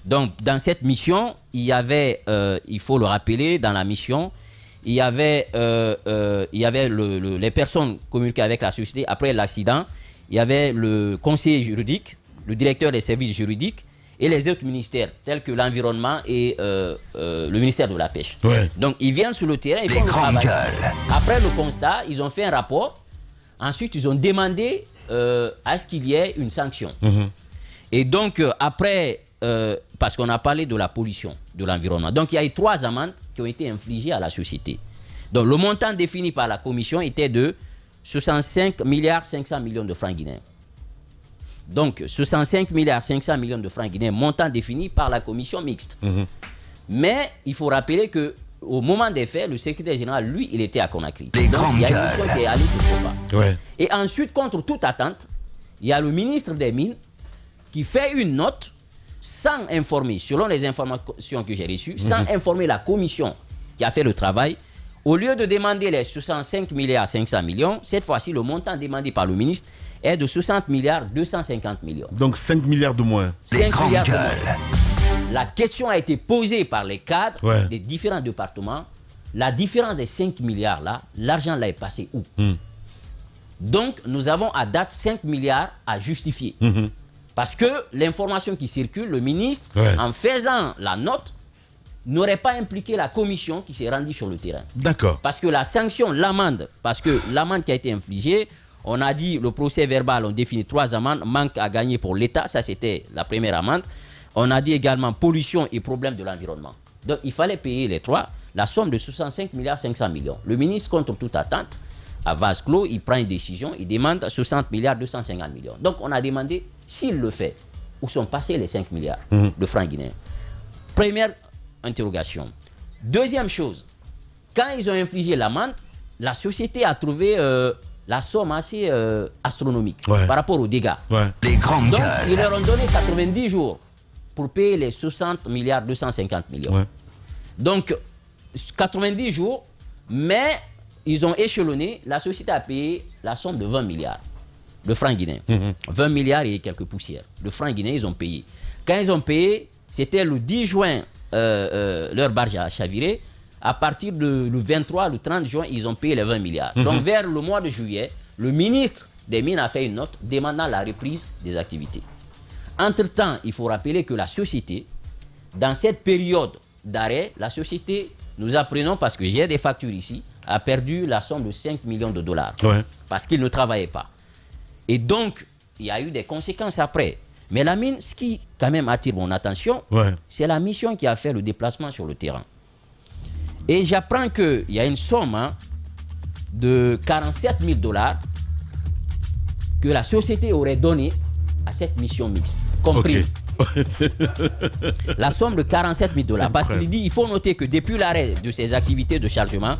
Speaker 4: Donc dans cette mission, il y avait, il faut le rappeler, dans la mission, il y avait les personnes communiquées avec la société après l'accident, il y avait le conseiller juridique, le directeur des services juridiques et les autres ministères tels que l'environnement et le ministère de la pêche.
Speaker 1: Ouais.
Speaker 4: Donc ils viennent sur le terrain, ils font le travail. Après le constat, ils ont fait un rapport. Ensuite, ils ont demandé à ce qu'il y ait une sanction. Et donc après, parce qu'on a parlé de la pollution, de l'environnement. Donc il y a eu 3 amendes qui ont été infligées à la société. Donc le montant défini par la commission était de 65 milliards 500 millions de francs guinéens. Donc 65 milliards 500 millions de francs guinéens, montant défini par la commission mixte. Mais il faut rappeler que au moment des faits, le secrétaire général, lui, il était à Conakry. Donc il y a une mission qui est allée sur Kofa.
Speaker 1: Ouais.
Speaker 4: Et ensuite, contre toute attente, il y a le ministre des Mines qui fait une note sans informer, selon les informations que j'ai reçues, sans informer la commission qui a fait le travail. Au lieu de demander les 65 milliards 500 millions, cette fois-ci, le montant demandé par le ministre est de 60 milliards 250 millions.
Speaker 1: Donc 5 milliards de moins.
Speaker 4: 5 milliards de moins. La question a été posée par les cadres des différents départements. La différence des 5 milliards là, l'argent là est passé où? Donc, nous avons à date 5 milliards à justifier. Parce que l'information qui circule, le ministre, en faisant la note, n'aurait pas impliqué la commission qui s'est rendue sur le terrain.
Speaker 1: D'accord.
Speaker 4: Parce que la sanction, l'amende, parce que l'amende qui a été infligée, on a dit, le procès verbal, on définit 3 amendes, manque à gagner pour l'État, ça c'était la première amende. On a dit également pollution et problème de l'environnement. Donc il fallait payer les 3, la somme de 65 milliards 500 millions. Le ministre, contre toute attente, à vase clos, il prend une décision, il demande 60 milliards 250 millions. Donc on a demandé, s'il le fait, où sont passés les 5 milliards de francs guinéens? Première interrogation. Deuxième chose, quand ils ont infligé l'amende, la société a trouvé la somme assez astronomique par rapport aux dégâts. Donc ils leur ont donné 90 jours pour payer les 60 milliards 250 millions. Donc 90 jours, mais ils ont échelonné, la société a payé la somme de 20 milliards de francs guinéens. 20 milliards et quelques poussières. De francs guinéens, ils ont payé. Quand ils ont payé, c'était le 10 juin, leur barge a chaviré. À partir du 23, le 30 juin, ils ont payé les 20 milliards. Donc vers le mois de juillet, le ministre des Mines a fait une note demandant la reprise des activités. Entre-temps, il faut rappeler que la société, dans cette période d'arrêt, la société, nous apprenons, parce que j'ai des factures ici, a perdu la somme de 5 millions de dollars. Parce qu'il ne travaillait pas. Et donc, il y a eu des conséquences après. Mais la mine, ce qui quand même attire mon attention, c'est la mission qui a fait le déplacement sur le terrain. Et j'apprends qu'il y a une somme de 47 000 dollars que la société aurait donnée à cette mission mixte. Compris. La somme de 47 000 dollars. Parce qu'il dit, il faut noter que depuis l'arrêt de ses activités de chargement,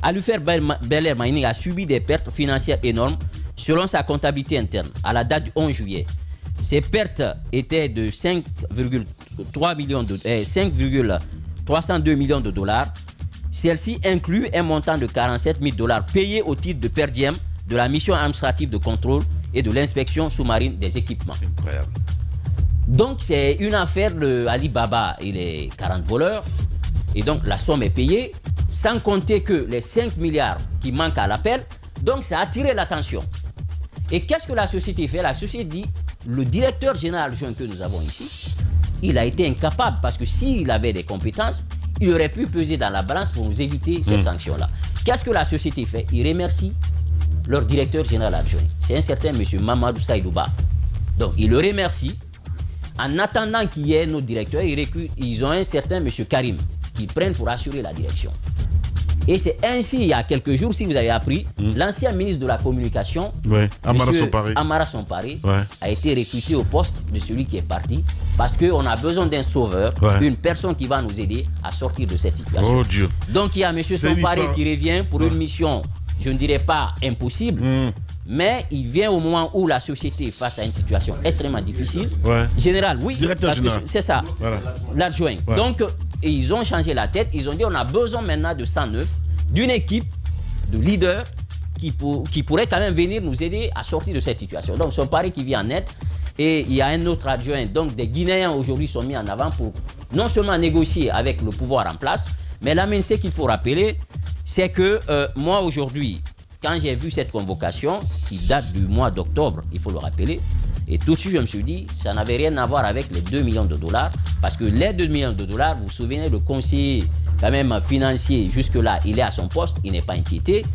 Speaker 4: Alufer Bel Air Mining a subi des pertes financières énormes selon sa comptabilité interne à la date du 11 juillet. Ces pertes étaient de 5,302 millions de dollars. Celle-ci inclut un montant de 47 000 dollars payés au titre de per diem de la mission administrative de contrôle et de l'inspection sous-marine des équipements.
Speaker 1: Incroyable.
Speaker 4: Donc c'est une affaire de Ali Baba et les 40 voleurs. Et donc la somme est payée, sans compter que les 5 milliards qui manquent à l'appel. Donc ça a attiré l'attention. Et qu'est-ce que la société fait? La société dit, le directeur général adjoint que nous avons ici, il a été incapable, parce que s'il avait des compétences, il aurait pu peser dans la balance pour nous éviter cette sanction-là. Qu'est-ce que la société fait? Il remercie leur directeur général adjoint. C'est un certain monsieur Mamadou Saïdouba. Donc il le remercie. En attendant qu'il y ait nos directeurs, ils ont un certain monsieur Karim qu'ils prennent pour assurer la direction. Et c'est ainsi, il y a quelques jours, si vous avez appris, l'ancien ministre de la Communication, Amara Somparé, a été recruté au poste de celui qui est parti, parce qu'on a besoin d'un sauveur, une personne qui va nous aider à sortir de cette situation.
Speaker 1: Oh Dieu.
Speaker 4: Donc il y a M. Somparé qui revient pour une mission, je ne dirais pas impossible, mais il vient au moment où la société est face à une situation extrêmement difficile. Général, oui,
Speaker 1: directeur général.
Speaker 4: C'est ça, l'adjoint. Donc, et ils ont changé la tête, ils ont dit on a besoin maintenant de 109, d'une équipe de leaders qui pourrait quand même venir nous aider à sortir de cette situation. Donc son pari qui vient en aide, et il y a un autre adjoint, donc des Guinéens aujourd'hui sont mis en avant pour non seulement négocier avec le pouvoir en place, Mais là, ce qu'il faut rappeler, c'est que moi, aujourd'hui, quand j'ai vu cette convocation, qui date du mois d'octobre, il faut le rappeler, et tout de suite, je me suis dit, ça n'avait rien à voir avec les 2 millions de dollars, parce que les 2 millions de dollars, vous vous souvenez, le conseiller quand même financier, jusque-là, il est à son poste, il n'est pas inquiété.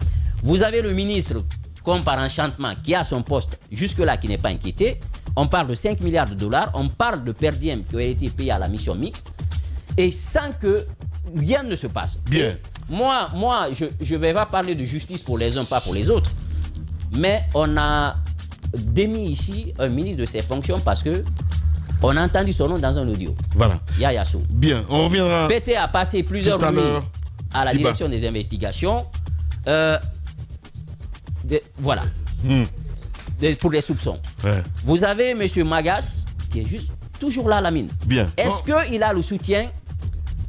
Speaker 4: Vous avez le ministre, comme par enchantement, qui est à son poste, jusque-là, qui n'est pas inquiété. On parle de 5 milliards de dollars, on parle de per diem qui a été payé à la mission mixte, et sans que rien ne se passe.
Speaker 1: Bien.
Speaker 4: Moi, je ne vais pas parler de justice pour les uns, pas pour les autres, mais on a démis ici un ministre de ses fonctions parce que on a entendu son nom dans un audio.
Speaker 1: Voilà.
Speaker 4: Yaya Sow.
Speaker 1: Bien, on reviendra.
Speaker 4: PT a passé plusieurs nuits à la direction des investigations. Voilà. Pour des soupçons. Ouais. Vous avez M. Magas qui est juste toujours là à la mine.
Speaker 1: Bien.
Speaker 4: Est-ce qu'il a le soutien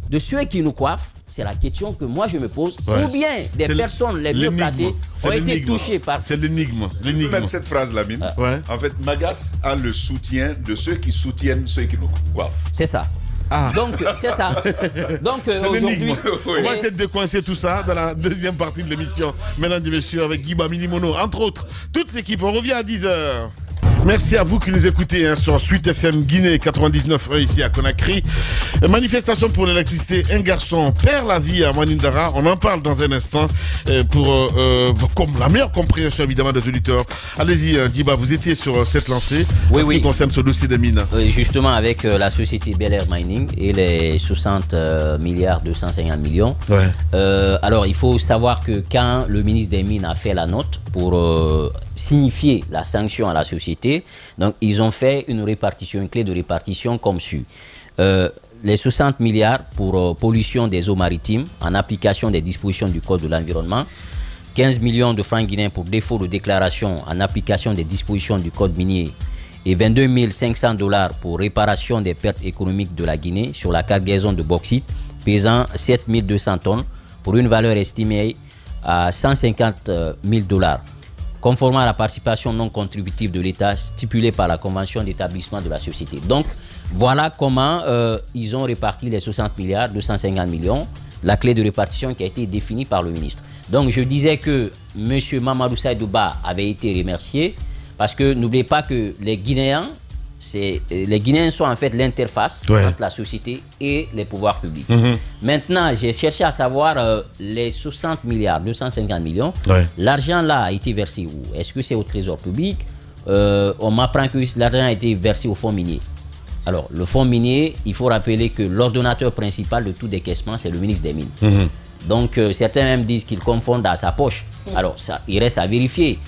Speaker 4: de ceux qui nous coiffent? C'est la question que moi je me pose. Ouais. Ou bien des personnes les mieux placées ont été touchées par...
Speaker 1: C'est l'énigme.
Speaker 7: Je peux mettre cette phrase, Lamine. Ouais. En fait, Magas a le soutien de ceux qui soutiennent ceux qui nous coiffent.
Speaker 4: C'est ça. Ah. Donc, c'est ça. Donc, aujourd'hui...
Speaker 1: On va essayer de décoincer tout ça dans la deuxième partie de l'émission. Mesdames et messieurs, avec Guiba Minimono, entre autres, toute l'équipe. On revient à 10h. Merci à vous qui nous écoutez sur Suite FM Guinée 99 ici à Conakry. Manifestation pour l'électricité, un garçon perd la vie à Manindara. On en parle dans un instant pour comme la meilleure compréhension évidemment des auditeurs. Allez-y Guiba, vous étiez sur cette lancée en ce qui concerne ce dossier des mines.
Speaker 4: Justement avec la société Bel Air Mining et les 60 milliards 250 millions. Ouais. Alors il faut savoir que quand le ministre des Mines a fait la note pour signifier la sanction à la société, donc ils ont fait une répartition, une clé de répartition comme suit. Les 60 milliards pour pollution des eaux maritimes en application des dispositions du Code de l'environnement, 15 millions de francs guinéens pour défaut de déclaration en application des dispositions du Code minier et 22 500 $ pour réparation des pertes économiques de la Guinée sur la cargaison de bauxite pesant 7 200 tonnes pour une valeur estimée à 150 000 $. Conformément à la participation non contributive de l'État stipulée par la convention d'établissement de la société. Donc, voilà comment ils ont réparti les 60 milliards 250 millions, la clé de répartition qui a été définie par le ministre. Donc, je disais que M. Mamadou Saïdouba avait été remercié parce que n'oubliez pas que les Guinéens sont en fait l'interface entre la société et les pouvoirs publics. Maintenant, j'ai cherché à savoir les 60 milliards 250 millions. L'argent là a été versé où? Est-ce que c'est au trésor public? On m'apprend que l'argent a été versé au fonds minier. Alors, le fonds minier, il faut rappeler que l'ordonnateur principal de tout décaissement, c'est le ministre des Mines. Donc, certains même disent qu'ils confondent à sa poche. Alors, ça, il reste à vérifier.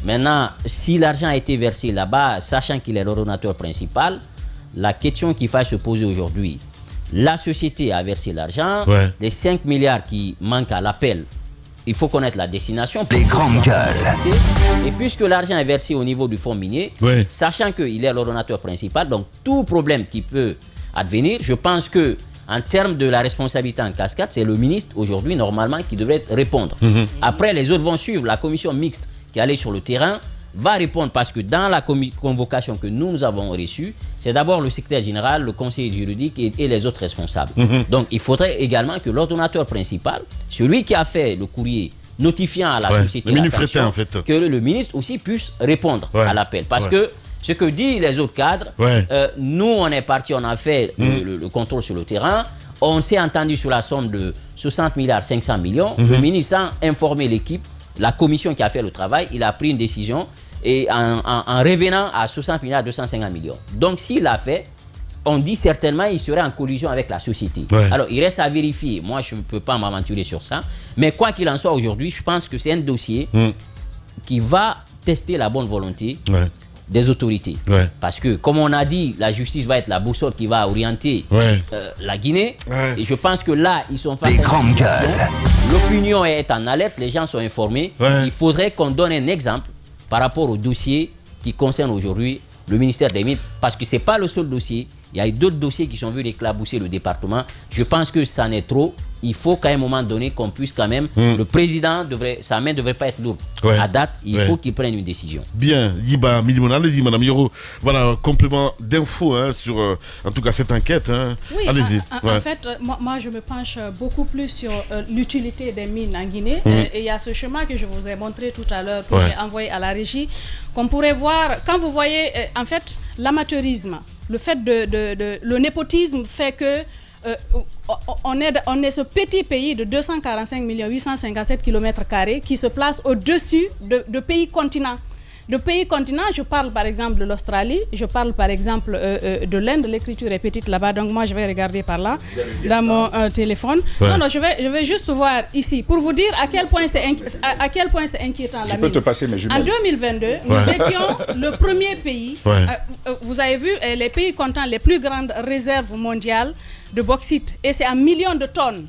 Speaker 4: Maintenant, si l'argent a été versé là-bas, sachant qu'il est l'ordonnateur principal, la question qu'il faut se poser aujourd'hui, la société a versé l'argent, les 5 milliards qui manquent à l'appel, il faut connaître la destination.
Speaker 9: Les grandes gueules.
Speaker 4: Et puisque l'argent est versé au niveau du fonds minier, sachant qu'il est l'ordonnateur principal, donc tout problème qui peut advenir, je pense que en termes de la responsabilité en cascade, c'est le ministre aujourd'hui normalement qui devrait répondre. Après, les autres vont suivre. La commission mixte qui allait sur le terrain va répondre parce que dans la convocation que nous avons reçue, c'est d'abord le secrétaire général, le conseiller juridique et les autres responsables. Donc il faudrait également que l'ordonnateur principal, celui qui a fait le courrier notifiant à la société la sanction, que le ministre aussi puisse répondre à l'appel. Parce que ce que disent les autres cadres, nous on est parti, on a fait le contrôle sur le terrain, on s'est entendu sur la somme de 60 milliards 500 millions, le ministre a informé l'équipe, la commission qui a fait le travail, il a pris une décision et en revenant à 60 milliards 250 millions. Donc s'il l'a fait, on dit certainement qu'il serait en collision avec la société. Alors il reste à vérifier, moi je ne peux pas m'aventurer sur ça, mais quoi qu'il en soit aujourd'hui, je pense que c'est un dossier qui va tester la bonne volonté des autorités. Parce que comme on a dit, la justice va être la boussole qui va orienter la Guinée. Et je pense que là, ils sont face à une situation. L'opinion est en alerte, les gens sont informés. Il faudrait qu'on donne un exemple par rapport au dossier qui concerne aujourd'hui le ministère des Mines. Parce que ce n'est pas le seul dossier. Il y a d'autres dossiers qui sont venus éclabousser le département. Je pense que ça n'est trop. il faut qu'à un moment donné qu'on puisse quand même, le président sa main ne devrait pas être lourde. À date, il faut qu'il prenne une décision.
Speaker 1: Bien, Yiba Milimona, allez-y Madame Yoro. Voilà, complément d'infos sur en tout cas cette enquête.
Speaker 8: Oui,
Speaker 1: allez-y.
Speaker 8: En fait, moi je me penche beaucoup plus sur l'utilité des mines en Guinée. Et il y a ce schéma que je vous ai montré tout à l'heure, que j'ai envoyé à la régie, qu'on pourrait voir, quand vous voyez en fait l'amateurisme, le fait le népotisme fait que on est ce petit pays de 245 857 km² qui se place au-dessus de pays continents. De pays continents, je parle par exemple de l'Australie, je parle par exemple de l'Inde, l'écriture est petite là-bas, donc moi je vais regarder par là, dans mon téléphone. Non, je vais juste voir ici, pour vous dire à quel point c'est inquiétant.
Speaker 7: Je peux te passer mes jumelles.
Speaker 8: En 2022, nous étions le premier pays, vous avez vu, les pays comptant les plus grandes réserves mondiales de bauxite, et c'est en millions de tonnes.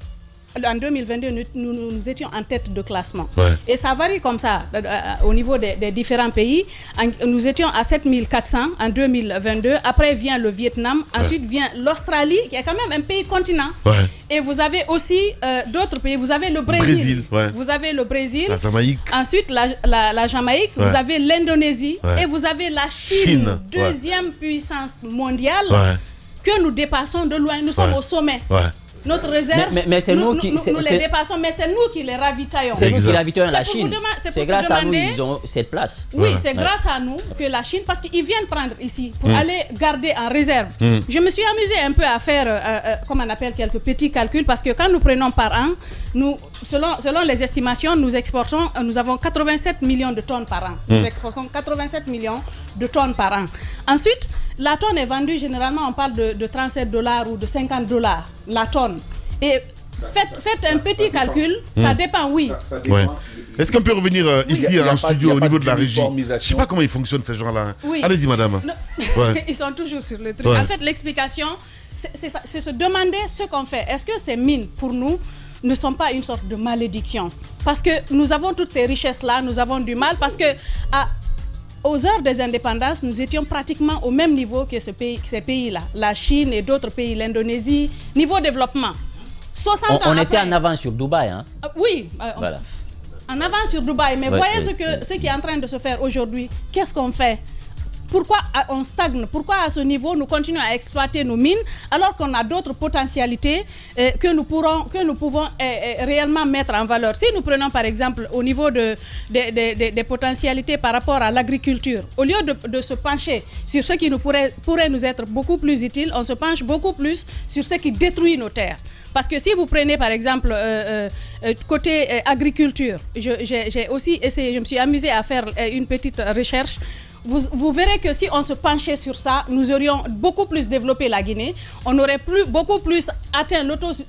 Speaker 8: En 2022, nous étions en tête de classement. Et ça varie comme ça au niveau des différents pays. Nous étions à 7400 en 2022. Après vient le Vietnam. Ensuite vient l'Australie, qui est quand même un pays continent. Et vous avez aussi d'autres pays. Vous avez le Brésil. Vous avez le Brésil.
Speaker 1: La Jamaïque.
Speaker 8: Ensuite, la Jamaïque. Vous avez l'Indonésie. Et vous avez la Chine. Deuxième puissance mondiale que nous dépassons de loin. Nous sommes au sommet. Notre réserve,
Speaker 4: mais c'est nous qui
Speaker 8: les dépassons, mais c'est nous qui les ravitaillons.
Speaker 4: C'est nous qui ravitaillons la Chine. C'est grâce à nous qu'ils ont cette place.
Speaker 8: Oui, c'est grâce à nous que la Chine, parce qu'ils viennent prendre ici pour aller garder en réserve. Je me suis amusée un peu à faire, comme on appelle, quelques petits calculs, parce que quand nous prenons par an, selon les estimations, nous avons 87 millions de tonnes par an. Nous exportons 87 millions de tonnes par an. Ensuite, la tonne est vendue, généralement, on parle de 37 $ ou de 50 $ la tonne. Et faites un petit calcul, ça dépend, oui.
Speaker 7: Ça dépend.
Speaker 1: Est-ce qu'on peut revenir ici en studio au niveau de la régie? Je ne sais pas comment ils fonctionnent ces gens-là.
Speaker 8: Oui.
Speaker 1: Allez-y, madame.
Speaker 8: Ils sont toujours sur le truc. En fait, l'explication, c'est se demander ce qu'on fait. Est-ce que ces mines, pour nous, ne sont pas une sorte de malédiction? Parce que nous avons toutes ces richesses-là, nous avons du mal, parce que aux heures des indépendances, nous étions pratiquement au même niveau que ces pays-là, la Chine et d'autres pays, l'Indonésie, niveau développement. 60 ans
Speaker 4: on était en avance sur Dubaï.
Speaker 8: Oui, voilà. En avance sur Dubaï, mais voyez ce qui est en train de se faire aujourd'hui. Qu'est-ce qu'on fait? Pourquoi on stagne? Pourquoi à ce niveau nous continuons à exploiter nos mines alors qu'on a d'autres potentialités que nous pouvons réellement mettre en valeur? Si nous prenons par exemple au niveau des potentialités par rapport à l'agriculture, au lieu de se pencher sur ce qui pourrait nous être beaucoup plus utile, on se penche beaucoup plus sur ce qui détruit nos terres. Parce que si vous prenez par exemple côté agriculture, j'ai aussi essayé, je me suis amusée à faire une petite recherche. Vous verrez que si on se penchait sur ça, nous aurions beaucoup plus développé la Guinée, on aurait beaucoup plus atteint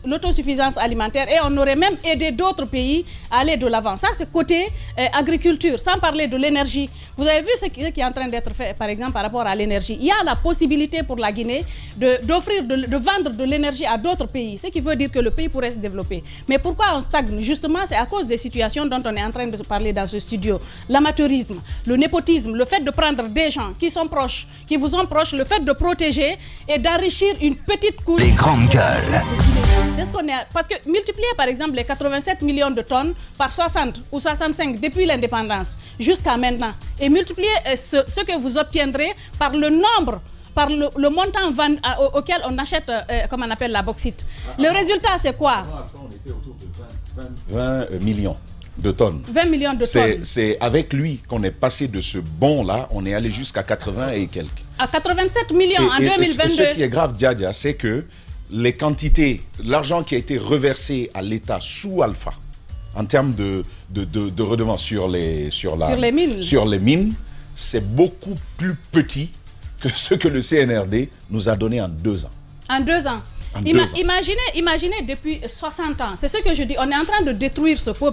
Speaker 8: l'autosuffisance alimentaire et on aurait même aidé d'autres pays à aller de l'avant. Ça, c'est côté agriculture, sans parler de l'énergie. Vous avez vu ce qui est en train d'être fait, par exemple, par rapport à l'énergie. Il y a la possibilité pour la Guinée de vendre de l'énergie à d'autres pays, ce qui veut dire que le pays pourrait se développer. Mais pourquoi on stagne? Justement, c'est à cause des situations dont on est en train de parler dans ce studio. L'amateurisme, le népotisme, le fait de prendre des gens qui sont proches, qui vous sont proches, le fait de protéger et d'enrichir une petite couche.
Speaker 9: Les grandes gueules.
Speaker 8: C'est ce qu'on est. Parce que multiplier par exemple les 87 millions de tonnes par 60 ou 65 depuis l'indépendance jusqu'à maintenant et multiplier ce que vous obtiendrez par le nombre, par le montant auquel on achète, comme on appelle la bauxite. Le résultat, c'est quoi?
Speaker 7: On était autour de 20 millions de tonnes.
Speaker 8: 20 millions de tonnes.
Speaker 7: C'est avec lui qu'on est passé de ce bond-là, on est allé jusqu'à 80 et quelques.
Speaker 8: À 87 millions en 2022.
Speaker 7: Ce qui est grave, Diadia, c'est que les quantités, l'argent qui a été reversé à l'État sous Alpha, en termes de redevances sur les mines, c'est beaucoup plus petit que ce que le CNRD nous a donné en 2 ans.
Speaker 8: En 2 ans. Imaginez depuis 60 ans, c'est ce que je dis, on est en train de détruire ce beau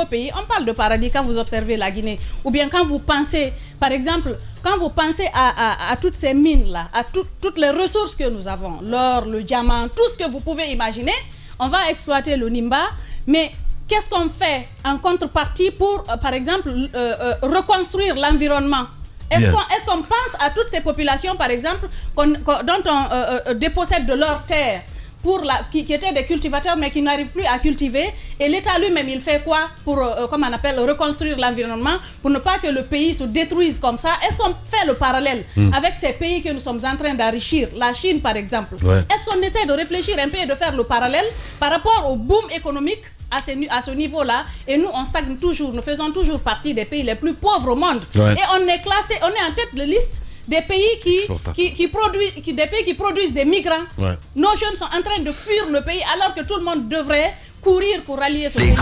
Speaker 8: pays. On parle de paradis quand vous observez la Guinée, ou bien quand vous pensez, par exemple, quand vous pensez à toutes ces mines-là, à toutes les ressources que nous avons, l'or, le diamant, tout ce que vous pouvez imaginer, on va exploiter le Nimba, mais qu'est-ce qu'on fait en contrepartie pour, par exemple, reconstruire l'environnement? Est-ce qu'on pense à toutes ces populations, par exemple, dont on dépossède de leurs terres qui étaient des cultivateurs mais qui n'arrivent plus à cultiver. Et l'État lui-même, il fait quoi pour, comment on appelle, reconstruire l'environnement pour ne pas que le pays se détruise comme ça? Est-ce qu'on fait le parallèle avec ces pays que nous sommes en train d'enrichir, la Chine par exemple? Est-ce qu'on essaie de réfléchir un peu et de faire le parallèle par rapport au boom économique à ce niveau-là, et nous on stagne toujours, nous faisons toujours partie des pays les plus pauvres au monde, et on est classé, on est en tête de liste des pays qui produisent des migrants. Nos jeunes sont en train de fuir le pays alors que tout le monde devrait courir pour rallier ce pays.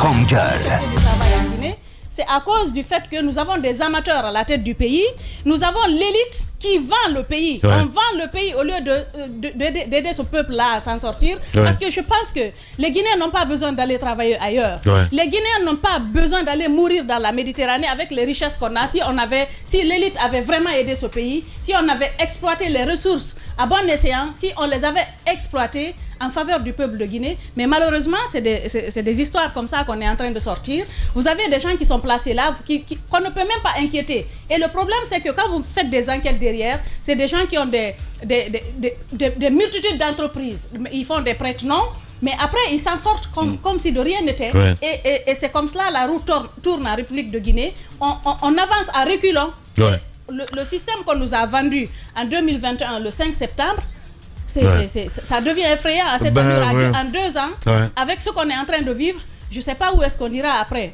Speaker 8: C'est à cause du fait que nous avons des amateurs à la tête du pays. Nous avons l'élite qui vend le pays. On vend le pays au lieu d'aider ce peuple-là à s'en sortir. Parce que je pense que les Guinéens n'ont pas besoin d'aller travailler ailleurs. Les Guinéens n'ont pas besoin d'aller mourir dans la Méditerranée avec les richesses qu'on a. Si l'élite avait vraiment aidé ce pays, si on avait exploité les ressources à bon escient, si on les avait exploitées en faveur du peuple de Guinée, mais malheureusement, c'est des histoires comme ça qu'on est en train de sortir. Vous avez des gens qui sont placés là, qu'on ne peut même pas inquiéter. Et le problème, c'est que quand vous faites des enquêtes derrière, c'est des gens qui ont des multitudes d'entreprises. Ils font des prête-noms, mais après, ils s'en sortent comme si de rien n'était. Et c'est comme cela, la roue tourne en République de Guinée. On avance à reculons. Le système qu'on nous a vendu en 2021, le 5 septembre, ça devient effrayant à cette allure. En 2 ans, avec ce qu'on est en train de vivre, je ne sais pas où est-ce qu'on ira après.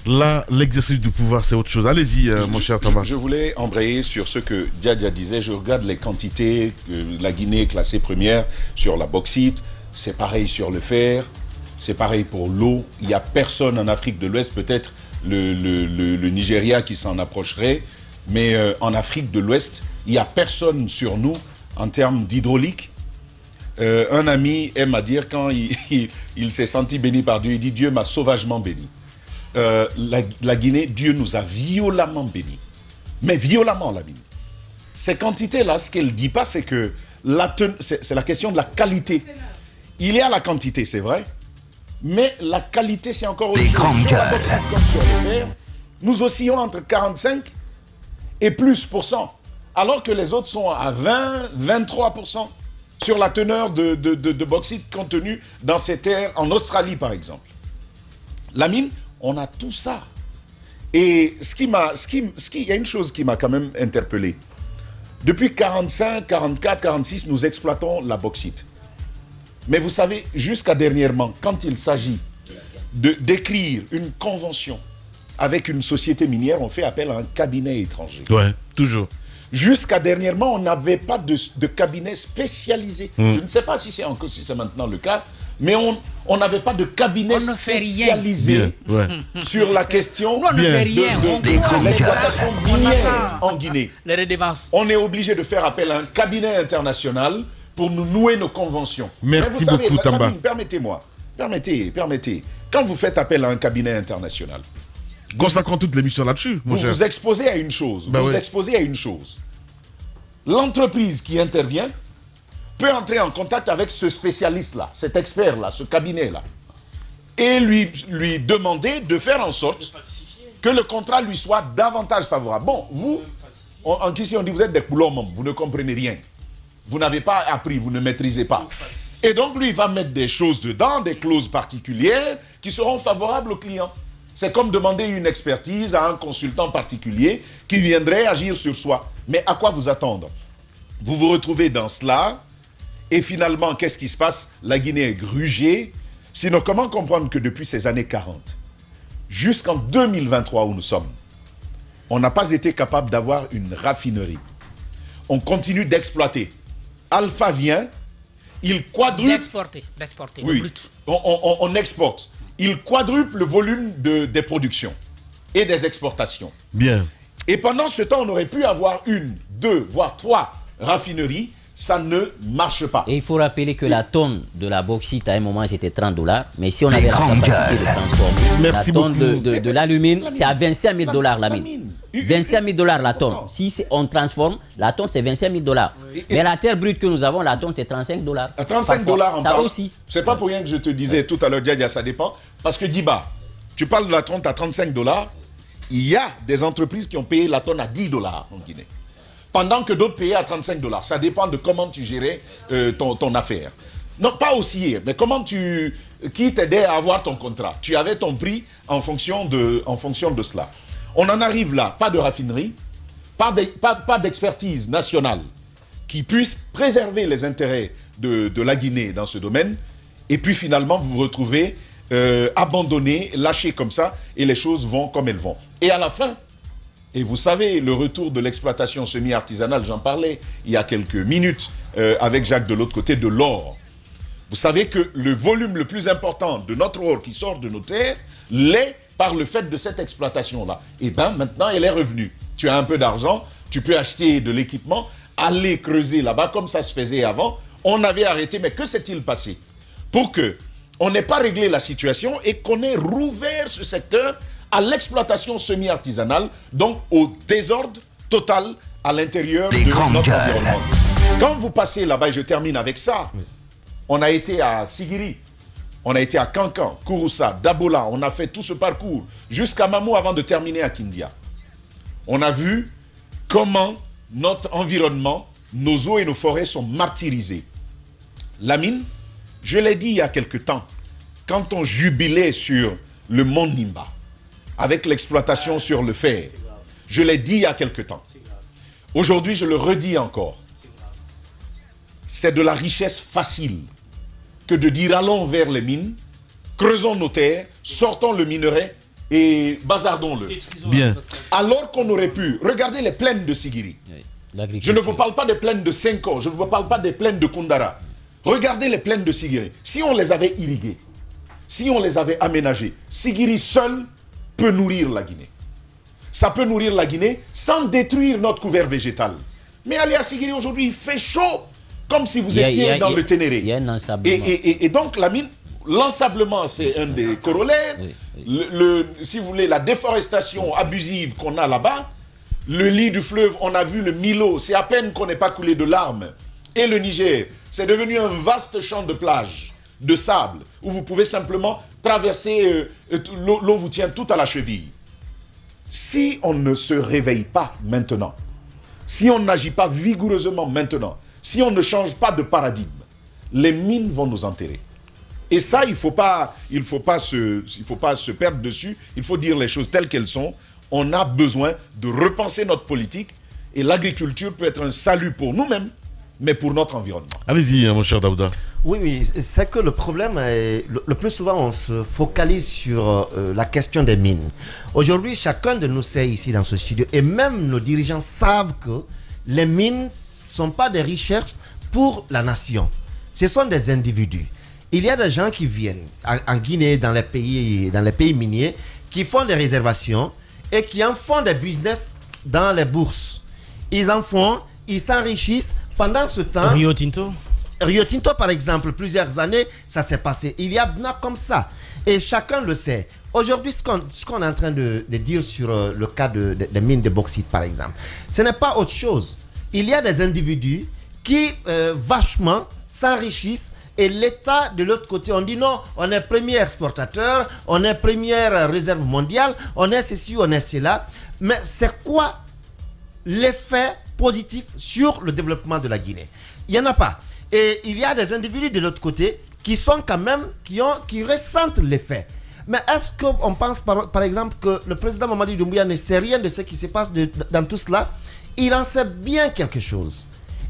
Speaker 1: Là, l'exercice du pouvoir, c'est autre chose. Allez-y, mon cher Thomas.
Speaker 7: Je voulais embrayer sur ce que Diadia disait. Je regarde les quantités. La Guinée est classée première sur la bauxite. C'est pareil sur le fer. C'est pareil pour l'eau. Il n'y a personne en Afrique de l'Ouest, peut-être le Nigeria qui s'en approcherait. Mais en Afrique de l'Ouest, il n'y a personne sur nous en termes d'hydraulique. Un ami aime à dire quand il s'est senti béni par Dieu, il dit « Dieu m'a sauvagement béni ». La Guinée, Dieu nous a violemment bénis. Mais violemment, la Guinée. Ces quantités-là, ce qu'elle ne dit pas, c'est que c'est la question de la qualité. Il y a la quantité, c'est vrai, mais la qualité, c'est encore autre chose. Sur la bauxite comme sur le fer, nous oscillons entre 45 et plus %, alors que les autres sont à 20, 23% sur la teneur de bauxite contenue dans ces terres, en Australie par exemple. La mine, on a tout ça. Et il y a une chose qui m'a quand même interpellé. Depuis 45, 44, 46, nous exploitons la bauxite. Mais vous savez, jusqu'à dernièrement, quand il s'agit d'écrire une convention avec une société minière, on fait appel à un cabinet étranger.
Speaker 1: Ouais, toujours.
Speaker 7: Jusqu'à dernièrement, on n'avait pas de cabinet spécialisé. Je ne sais pas si c'est maintenant le cas, mais on n'avait pas de cabinet spécialisé sur la question de l'exploitation minière en Guinée.
Speaker 5: Les redevances.
Speaker 7: On est obligé de faire appel à un cabinet international pour nous nouer nos conventions.
Speaker 1: Merci beaucoup, Tamba.
Speaker 7: Permettez-moi, permettez. Quand vous faites appel à un cabinet international,
Speaker 1: consacrons toute l'émission là-dessus.
Speaker 7: Vous exposez à une chose. Exposez à une chose. L'entreprise qui intervient peut entrer en contact avec ce spécialiste-là, cet expert-là, ce cabinet-là, et lui demander de faire en sorte que le contrat lui soit davantage favorable. Bon, vous, en question, on dit vous êtes des coulommes, vous ne comprenez rien. Vous n'avez pas appris, vous ne maîtrisez pas. Et donc, lui, il va mettre des choses dedans, des clauses particulières qui seront favorables au client. C'est comme demander une expertise à un consultant particulier qui viendrait agir sur soi. Mais à quoi vous attendre? Vous vous retrouvez dans cela et finalement, qu'est-ce qui se passe? La Guinée est grugée. Sinon, comment comprendre que depuis ces années 40, jusqu'en 2023 où nous sommes, on n'a pas été capable d'avoir une raffinerie? On continue d'exploiter. Alpha vient, il quadruple...
Speaker 5: D'exporter.
Speaker 7: Oui, on exporte. Il quadruple le volume des productions et des exportations.
Speaker 1: Bien.
Speaker 7: Et pendant ce temps, on aurait pu avoir 1, 2, voire 3 raffineries. Ça ne marche pas.
Speaker 4: Et il faut rappeler que la tonne de la bauxite, à un moment, c'était $30. Mais si on avait la capacité de transformer, la tonne de l'alumine, c'est à $25 000 la mine. $25 000 la tonne. Si on transforme, la tonne, c'est $25 000. Mais la terre brute que nous avons, la tonne, c'est $35.
Speaker 7: À $35 en
Speaker 4: ça aussi.
Speaker 7: C'est pas pour rien que je te disais tout à l'heure, Diadia, ça dépend. Parce que Diba, tu parles de la tonne à $35. Il y a des entreprises qui ont payé la tonne à $10 en Guinée. Pendant que d'autres payaient à $35. Ça dépend de comment tu gérais ton affaire. Non, pas osciller, mais qui t'aidait à avoir ton contrat? Tu avais ton prix en fonction de cela. On en arrive là, pas de raffinerie, pas d'expertise nationale qui puisse préserver les intérêts de la Guinée dans ce domaine. Et puis finalement, vous vous retrouvez abandonné, lâché comme ça, et les choses vont comme elles vont. Et à la fin, et vous savez, le retour de l'exploitation semi-artisanale, j'en parlais il y a quelques minutes avec Jacques de l'autre côté, de l'or. Vous savez que le volume le plus important de notre or qui sort de nos terres l'est par le fait de cette exploitation-là. Et bien maintenant, elle est revenue. Tu as un peu d'argent, tu peux acheter de l'équipement, aller creuser là-bas comme ça se faisait avant. On avait arrêté, mais que s'est-il passé? Pour qu'on n'ait pas réglé la situation et qu'on ait rouvert ce secteur à l'exploitation semi-artisanale, donc au désordre total à l'intérieur de notre environnement. Quand vous passez là-bas, et je termine avec ça, on a été à Sigiri, on a été à Kankan, Kouroussa, Dabola, on a fait tout ce parcours jusqu'à Mamou avant de terminer à Kindia. On a vu comment notre environnement, nos eaux et nos forêts sont martyrisées. La mine, je l'ai dit il y a quelque temps, quand on jubilait sur le mont Nimba, avec l'exploitation sur le fer, je l'ai dit il y a quelque temps. Aujourd'hui, je le redis encore. C'est de la richesse facile que de dire allons vers les mines, creusons nos terres, sortons le minerai et bazardons-le.
Speaker 1: Bien.
Speaker 7: Alors qu'on aurait pu, regardez les plaines de Sigiri. Je ne vous parle pas des plaines de Senko, je ne vous parle pas des plaines de Kundara. Regardez les plaines de Sigiri. Si on les avait irriguées, si on les avait aménagées, Sigiri seul peut nourrir la Guinée. Ça peut nourrir la Guinée sans détruire notre couvert végétal. Mais allez à Sigiri aujourd'hui, il fait chaud, comme si vous étiez dans le Ténéré.
Speaker 4: Il y a un ensablement.
Speaker 7: Et donc la mine, l'ensablement c'est un des corollaires. Si vous voulez, la déforestation abusive qu'on a là-bas, le lit du fleuve, on a vu le Milo, c'est à peine qu'on n'ait pas coulé de larmes. Et le Niger, c'est devenu un vaste champ de plage, de sable, où vous pouvez simplement traverser, l'eau vous tient tout à la cheville. Si on ne se réveille pas maintenant, si on n'agit pas vigoureusement maintenant, si on ne change pas de paradigme, les mines vont nous enterrer. Et ça, il ne faut pas se perdre dessus, il faut dire les choses telles qu'elles sont. On a besoin de repenser notre politique et l'agriculture peut être un salut pour nous-mêmes, mais pour notre environnement.
Speaker 1: Allez-y, mon cher Daouda.
Speaker 6: Oui, c'est que le problème est, le plus souvent, on se focalise sur la question des mines. Aujourd'hui, chacun de nous sait ici dans ce studio, et même nos dirigeants savent que les mines ne sont pas des richesses pour la nation. Ce sont des individus. Il y a des gens qui viennent en Guinée, dans les pays miniers, qui font des réservations et qui en font des business dans les bourses. Ils en font, ils s'enrichissent. Pendant ce temps,
Speaker 3: Rio Tinto,
Speaker 6: par exemple, plusieurs années, ça s'est passé. Il y a bien comme ça. Et chacun le sait. Aujourd'hui, ce qu'on est en train de dire sur le cas des mines de bauxite, par exemple, ce n'est pas autre chose. Il y a des individus qui, vachement, s'enrichissent. Et l'État, de l'autre côté, on dit non, on est premier exportateur, on est première réserve mondiale, on est ceci, on est cela. Mais c'est quoi l'effet positif sur le développement de la Guinée? Il n'y en a pas. Et il y a des individus de l'autre côté qui sont quand même, qui ressentent l'effet. Mais est-ce qu'on pense par exemple que le président Mamadi Doumbouya ne sait rien de ce qui se passe dans tout cela? Il en sait bien quelque chose.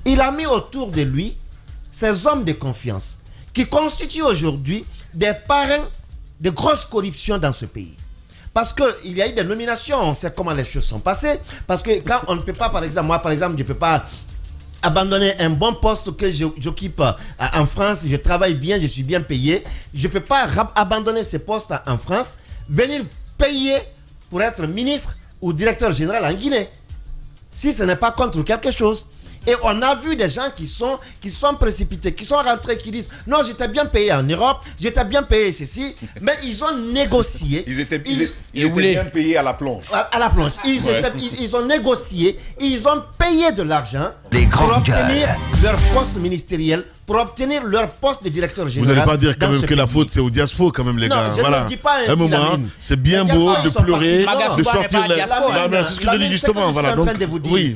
Speaker 6: Il a mis autour de lui ces hommes de confiance qui constituent aujourd'hui des parrains de grosses corruptions dans ce pays. Parce qu'il y a eu des nominations, on sait comment les choses sont passées. Parce que quand on ne peut pas, par exemple, moi par exemple, je ne peux pas abandonner un bon poste que j'occupe en France, je travaille bien, je suis bien payé. Je ne peux pas abandonner ce poste en France, venir payer pour être ministre ou directeur général en Guinée. Si ce n'est pas contre quelque chose. Et on a vu des gens qui sont précipités, qui sont rentrés, qui disent non, j'étais bien payé en Europe, j'étais bien payé ceci, mais ils ont négocié.
Speaker 7: Ils étaient bien payés à la plonge.
Speaker 6: À la plonge. Ils ont négocié, ils ont payé de l'argent pour obtenir leur poste ministériel, pour obtenir leur poste de directeur général.
Speaker 1: Vous n'allez pas dire quand même que la faute c'est au diaspora quand même les gars.
Speaker 6: Non, je ne dis pas ainsi.
Speaker 1: Un moment, c'est bien beau de pleurer, de sortir
Speaker 6: la...
Speaker 1: C'est ce que je dis justement. Voilà. Donc, oui,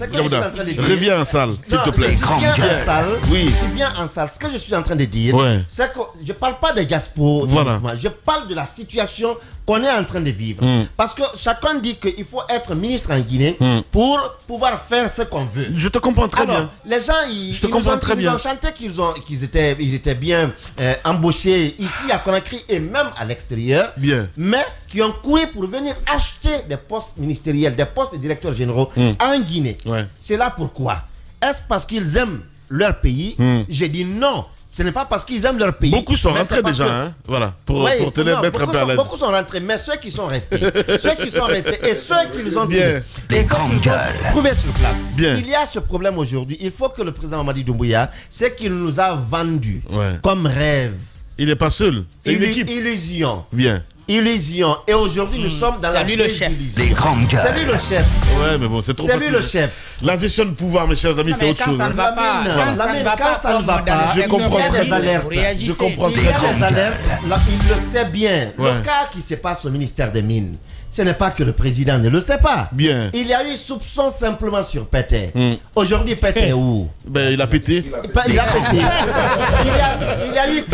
Speaker 1: reviens en salle, s'il te plaît.
Speaker 6: Je suis bien en salle. Ce que je suis en train de dire, c'est que je ne parle pas de diaspora. Je parle de la situation qu'on est en train de vivre. Parce que chacun dit qu'il faut être ministre en Guinée pour pouvoir faire ce qu'on veut.
Speaker 1: Je te comprends très bien.
Speaker 6: Les gens, ils ont chanté qu'ils étaient bien embauchés ici à Conakry et même à l'extérieur. Mais qui ont couru pour venir acheter des postes ministériels, des postes de directeurs généraux en Guinée. C'est là pourquoi. Est-ce parce qu'ils aiment leur pays? J'ai dit non. Ce n'est pas parce qu'ils aiment leur pays.
Speaker 1: Beaucoup sont rentrés déjà, voilà, pour te les mettre un peu à l'aise.
Speaker 6: Beaucoup sont rentrés, mais ceux qui sont restés, et ceux qu'ils ont trouvé, et ceux qu'ils ont trouvés sur place. Il y a ce problème aujourd'hui. Il faut que le président Mamadi Doumbouya, c'est qu'il nous a vendu comme rêve.
Speaker 1: Il n'est pas seul, c'est une équipe.
Speaker 6: Illusion.
Speaker 2: illusion. Et aujourd'hui, nous sommes dans la désillusion.
Speaker 6: Les grandes gueules.
Speaker 2: C'est lui le chef.
Speaker 1: Ouais, mais bon, c'est trop
Speaker 2: C'est
Speaker 1: facile.
Speaker 2: lui le chef.
Speaker 1: La gestion de pouvoir, mes chers amis, c'est autre chose.
Speaker 2: Quand ça ne va pas,
Speaker 1: je comprends
Speaker 2: il y a
Speaker 1: très
Speaker 2: des
Speaker 1: bien.
Speaker 2: alertes.
Speaker 1: Je comprends
Speaker 2: Il y
Speaker 1: très
Speaker 2: a des
Speaker 1: bien.
Speaker 2: alertes. Là, il le sait bien.
Speaker 1: Ouais.
Speaker 2: Le cas qui se passe au ministère des Mines, ce n'est pas que le président ne le sait pas.
Speaker 1: Bien.
Speaker 2: Il y a eu soupçon simplement sur Pété. Aujourd'hui, Pété est où?
Speaker 1: Ben, il a pété.
Speaker 2: Il a pété. Il y a eu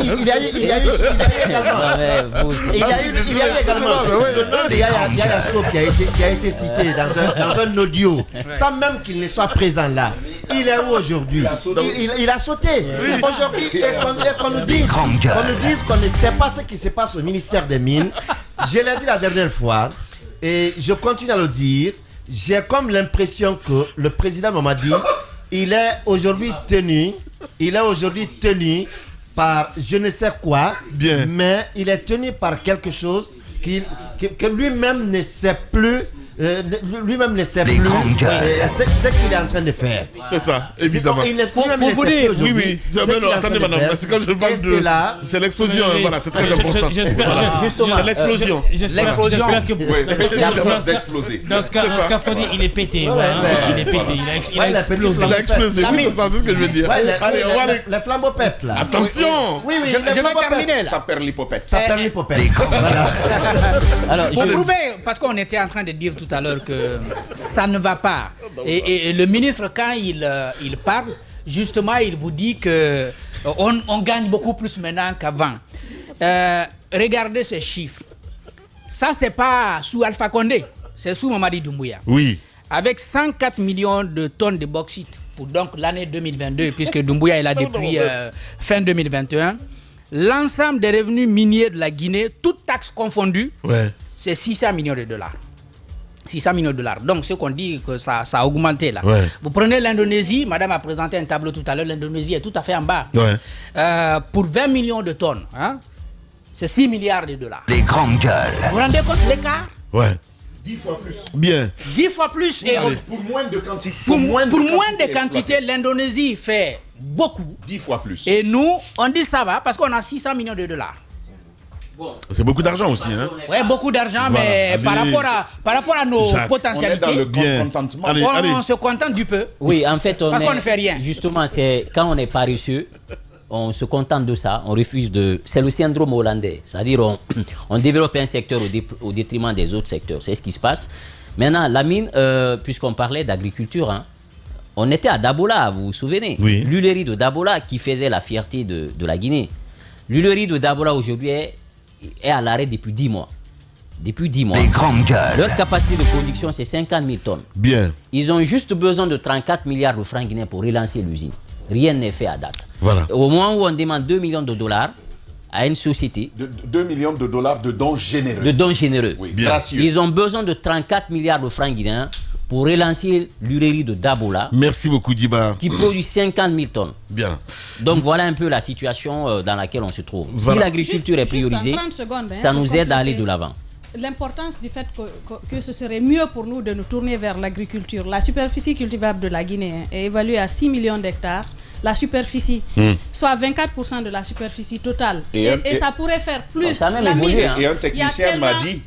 Speaker 2: également le nom de Yaya Sow qui a été cité dans un audio, sans même qu'il ne soit présent là. Il est où aujourd'hui? Il a sauté. Aujourd'hui, et qu'on nous dise qu'on ne sait pas ce qui se passe au ministère des Mines. Je l'ai dit la dernière fois, et je continue à le dire. J'ai comme l'impression que le président Mamadi, il est aujourd'hui tenu par je ne sais quoi, mais il est tenu par quelque chose que lui-même ne sait plus. Lui-même ne sait plus ce qu'il est en train de faire.
Speaker 1: C'est ça, évidemment.
Speaker 2: Pour vous dire,
Speaker 1: oui. Attendez, madame, c'est comme je parle de. C'est l'explosion, voilà, c'est très important.
Speaker 3: Justement,
Speaker 1: c'est l'explosion.
Speaker 3: J'espère que
Speaker 7: d'exploser.
Speaker 3: Dans ce qu'a fait, il est pété. Il est pété. Il a explosé.
Speaker 1: Il a explosé, oui, c'est ce que je veux dire.
Speaker 2: Allez, on va aller. Les flambeaux pètent là.
Speaker 1: Attention.
Speaker 2: Oui,
Speaker 5: je vais terminer là.
Speaker 7: Ça perd l'hypopète.
Speaker 2: Ça perd l'hypopète.
Speaker 5: Alors, pour prouver, parce qu'on était en train de dire tout à l'heure que ça ne va pas. Et le ministre, quand il parle, justement, il vous dit que on gagne beaucoup plus maintenant qu'avant. Regardez ces chiffres. Ça, c'est pas sous Alpha Condé, c'est sous Mamadi Doumbouya.
Speaker 1: Oui.
Speaker 5: Avec 104 millions de tonnes de bauxite pour donc l'année 2022, puisque Doumbouya est là depuis fin 2021, l'ensemble des revenus miniers de la Guinée, toutes taxes confondues, c'est 600 millions de dollars. 600 millions de dollars. Donc, ce qu'on dit que ça a augmenté là. Vous prenez l'Indonésie, madame a présenté un tableau tout à l'heure, l'Indonésie est tout à fait en bas. Pour 20 millions de tonnes, c'est 6 milliards de dollars.
Speaker 6: Les grandes gueules.
Speaker 5: Vous vous rendez compte l'écart?
Speaker 7: 10 fois plus.
Speaker 1: Bien.
Speaker 5: 10 fois plus. Et
Speaker 7: pour moins de quantité.
Speaker 5: Pour moins de quantité, l'Indonésie fait beaucoup.
Speaker 7: 10 fois plus.
Speaker 5: Et nous, on dit ça va parce qu'on a 600 millions de dollars.
Speaker 1: C'est beaucoup d'argent aussi, hein?
Speaker 5: Oui, beaucoup d'argent, mais par rapport à nos potentialités, on se contente du peu.
Speaker 4: Oui, en fait,
Speaker 5: parce qu'on ne fait rien.
Speaker 4: Justement, c'est quand on est paresseux, on se contente de ça, on refuse de... C'est le syndrome hollandais, c'est-à-dire on développe un secteur au détriment des autres secteurs. C'est ce qui se passe. Maintenant, la mine, puisqu'on parlait d'agriculture, on était à Dabola, vous vous souvenez? L'huilerie de Dabola qui faisait la fierté de la Guinée. L'huilerie de Dabola aujourd'hui est à l'arrêt depuis 10 mois. Depuis 10 mois.
Speaker 6: Les grandes gueules.
Speaker 4: Leur capacité de production, c'est 50 000 tonnes.
Speaker 1: Bien.
Speaker 4: Ils ont juste besoin de 34 milliards de francs guinéens pour relancer l'usine. Rien n'est fait à date.
Speaker 1: Voilà.
Speaker 4: Au moment où on demande 2 millions de dollars à une société...
Speaker 7: 2 millions de dollars de dons généreux.
Speaker 4: De dons généreux.
Speaker 7: Oui, gracieux.
Speaker 4: Ils ont besoin de 34 milliards de francs guinéens pour relancer l'huilerie de Dabola.
Speaker 1: Merci beaucoup, Djiba.
Speaker 4: Qui produit 50 000 tonnes.
Speaker 1: Bien.
Speaker 4: Donc voilà un peu la situation dans laquelle on se trouve. Si l'agriculture est priorisée, ça nous aide à aller de l'avant.
Speaker 8: L'importance du fait que ce serait mieux pour nous de nous tourner vers l'agriculture. La superficie cultivable de la Guinée est évaluée à 6 millions d'hectares. la superficie, soit 24% de la superficie totale. Et ça pourrait faire plus.
Speaker 4: Ça a même évolué.
Speaker 7: Et un technicien m'a dit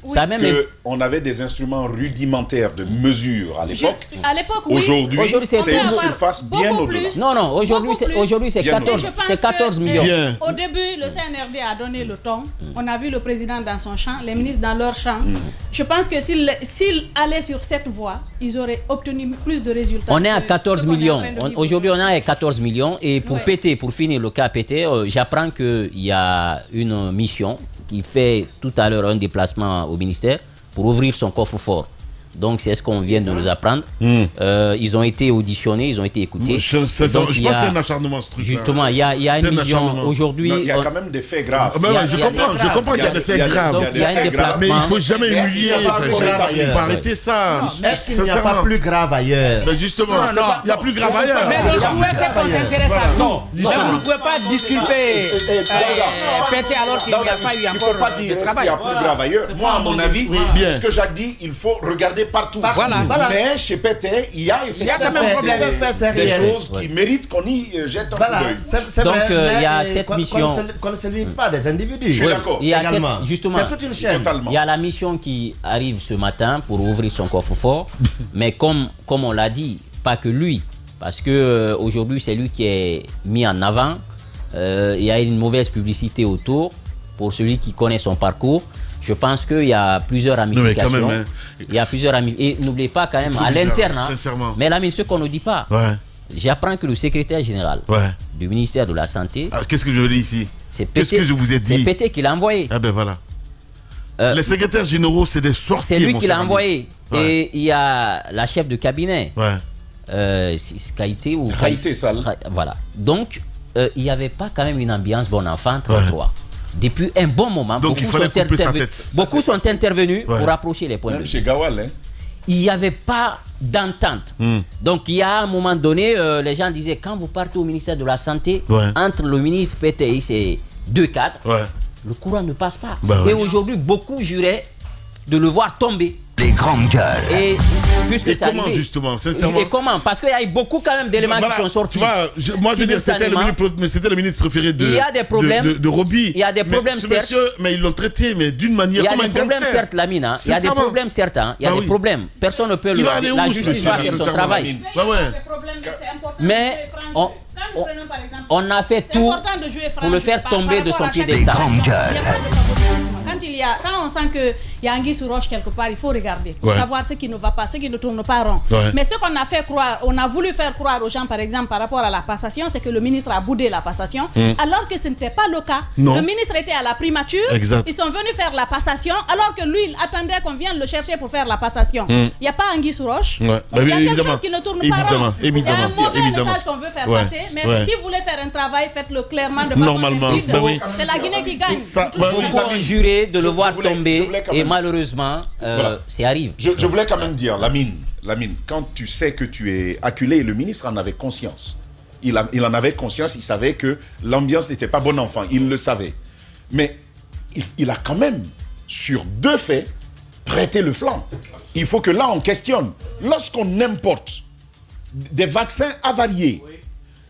Speaker 7: qu'on avait des instruments rudimentaires de mesure à l'époque.
Speaker 8: À l'époque, oui.
Speaker 7: Aujourd'hui, c'est une surface bien au-delà.
Speaker 4: Non, aujourd'hui, c'est 14 millions.
Speaker 8: Bien. Au début, le CNRD a donné le ton. On a vu le président dans son champ, les ministres dans leur champ. Je pense que s'ils allaient sur cette voie, ils auraient obtenu plus de résultats.
Speaker 4: On est à 14 millions. Aujourd'hui, on est à 14 millions. Et pour péter, pour finir le cas pété, j'apprends qu'il y a une mission qui fait tout à l'heure un déplacement au ministère pour ouvrir son coffre-fort. Donc c'est ce qu'on vient de nous apprendre. Ils ont été auditionnés, ils ont été écoutés.
Speaker 1: Je pense que c'est un acharnement structurel.
Speaker 4: Justement, il y a une vision aujourd'hui.
Speaker 7: Il y a quand même des faits graves.
Speaker 1: Je comprends qu'il y a des faits graves.
Speaker 4: Donc, il y a un déplacement.
Speaker 1: Mais il ne faut jamais humilier. Il faut arrêter ça.
Speaker 6: Est-ce qu'il n'y a pas plus grave ailleurs?
Speaker 1: Justement, il y a plus grave ailleurs.
Speaker 5: Mais le souhait, c'est qu'on s'intéresse à tout. Mais vous ne pouvez pas disculper péter alors qu'il n'y a pas eu encore de travail.
Speaker 7: Il y a plus grave ailleurs. Moi, à mon avis, ce que Jacques dit, il faut regarder partout.
Speaker 5: Voilà.
Speaker 7: Mais chez Pété, il y a
Speaker 5: quand même
Speaker 7: des choses qui méritent qu'on y jette un coup d'œil.
Speaker 4: Donc il y a cette mission.
Speaker 6: Qu'on ne se limite pas des individus.
Speaker 7: Je suis d'accord.
Speaker 4: Justement,
Speaker 6: c'est toute une chaîne.
Speaker 4: Il y a la mission qui arrive ce matin pour ouvrir son coffre-fort. Mais comme on l'a dit, pas que lui. Parce que aujourd'hui, c'est lui qui est mis en avant. Il y a une mauvaise publicité autour pour celui qui connaît son parcours. Je pense qu'il y a plusieurs ramifications. Il y a plusieurs ramifications. Et n'oubliez pas quand même, à l'interne, mais là, ce qu'on ne dit pas, j'apprends que le secrétaire général du ministère de la Santé...
Speaker 1: Qu'est-ce que je dis ici?
Speaker 4: Qu'est-ce que je vous ai dit? C'est Pété qui l'a envoyé.
Speaker 1: Ah ben voilà. Les secrétaires généraux, c'est des sorciers.
Speaker 4: C'est lui qui l'a envoyé. Et il y a la chef de cabinet, Kaïté ou
Speaker 7: Kaïté Sall.
Speaker 4: Voilà. Donc, il n'y avait pas quand même une ambiance bon enfant, 33. Depuis un bon moment,
Speaker 1: donc
Speaker 4: beaucoup sont intervenus pour rapprocher les points de vue.
Speaker 7: Chez Gawal,
Speaker 4: il n'y avait pas d'entente. Donc il y a un moment donné, les gens disaient, quand vous partez au ministère de la Santé, entre le ministre Pété et ses deux cadres, le courant ne passe pas. Et aujourd'hui, beaucoup juraient de le voir tomber.
Speaker 9: Les grandes gueules.
Speaker 4: Et puisque ça
Speaker 1: comment justement, sincèrement?
Speaker 4: Et comment? Parce qu'il y a eu beaucoup quand même d'éléments qui sont sortis.
Speaker 1: Tu vois, moi je veux dire, c'était le ministre préféré de,
Speaker 4: il y a des problèmes,
Speaker 1: de Roby.
Speaker 4: Il y a des problèmes, certes.
Speaker 1: Mais ils l'ont traité, mais d'une manière comme un gangster.
Speaker 4: Il y a des problèmes, certes, Lamine. Il y a des problèmes, certes. Il y a des problèmes. Personne ne peut le... La justice va faire son travail. Mais on a fait tout pour le faire tomber de son piédestal.
Speaker 8: Quand on sent qu'il y a anguille sous roche quelque part, il faut regarder pour savoir ce qui ne va pas, ce qui ne tourne pas rond. Mais ce qu'on a fait croire, on a voulu faire croire aux gens, par exemple, par rapport à la passation, c'est que le ministre a boudé la passation, alors que ce n'était pas le cas. Le ministre était à la primature, ils sont venus faire la passation, alors que lui, il attendait qu'on vienne le chercher pour faire la passation. Il n'y a pas anguille sous roche, il y a quelque chose qui ne tourne pas rond. Il y a un mauvais message qu'on veut faire passer, mais si vous voulez faire un travail, faites-le clairement de façon limpide. C'est la Guinée qui gagne.
Speaker 4: Beaucoup ont juré de le voir tomber et malheureusement, c'est arrivé.
Speaker 7: Je voulais quand même dire, Lamine, quand tu sais que tu es acculé, le ministre en avait conscience. Il en avait conscience, il savait que l'ambiance n'était pas bon enfant, il le savait. Mais il a quand même, sur deux faits, prêté le flanc. Il faut que là, on questionne. Lorsqu'on importe des vaccins avariés,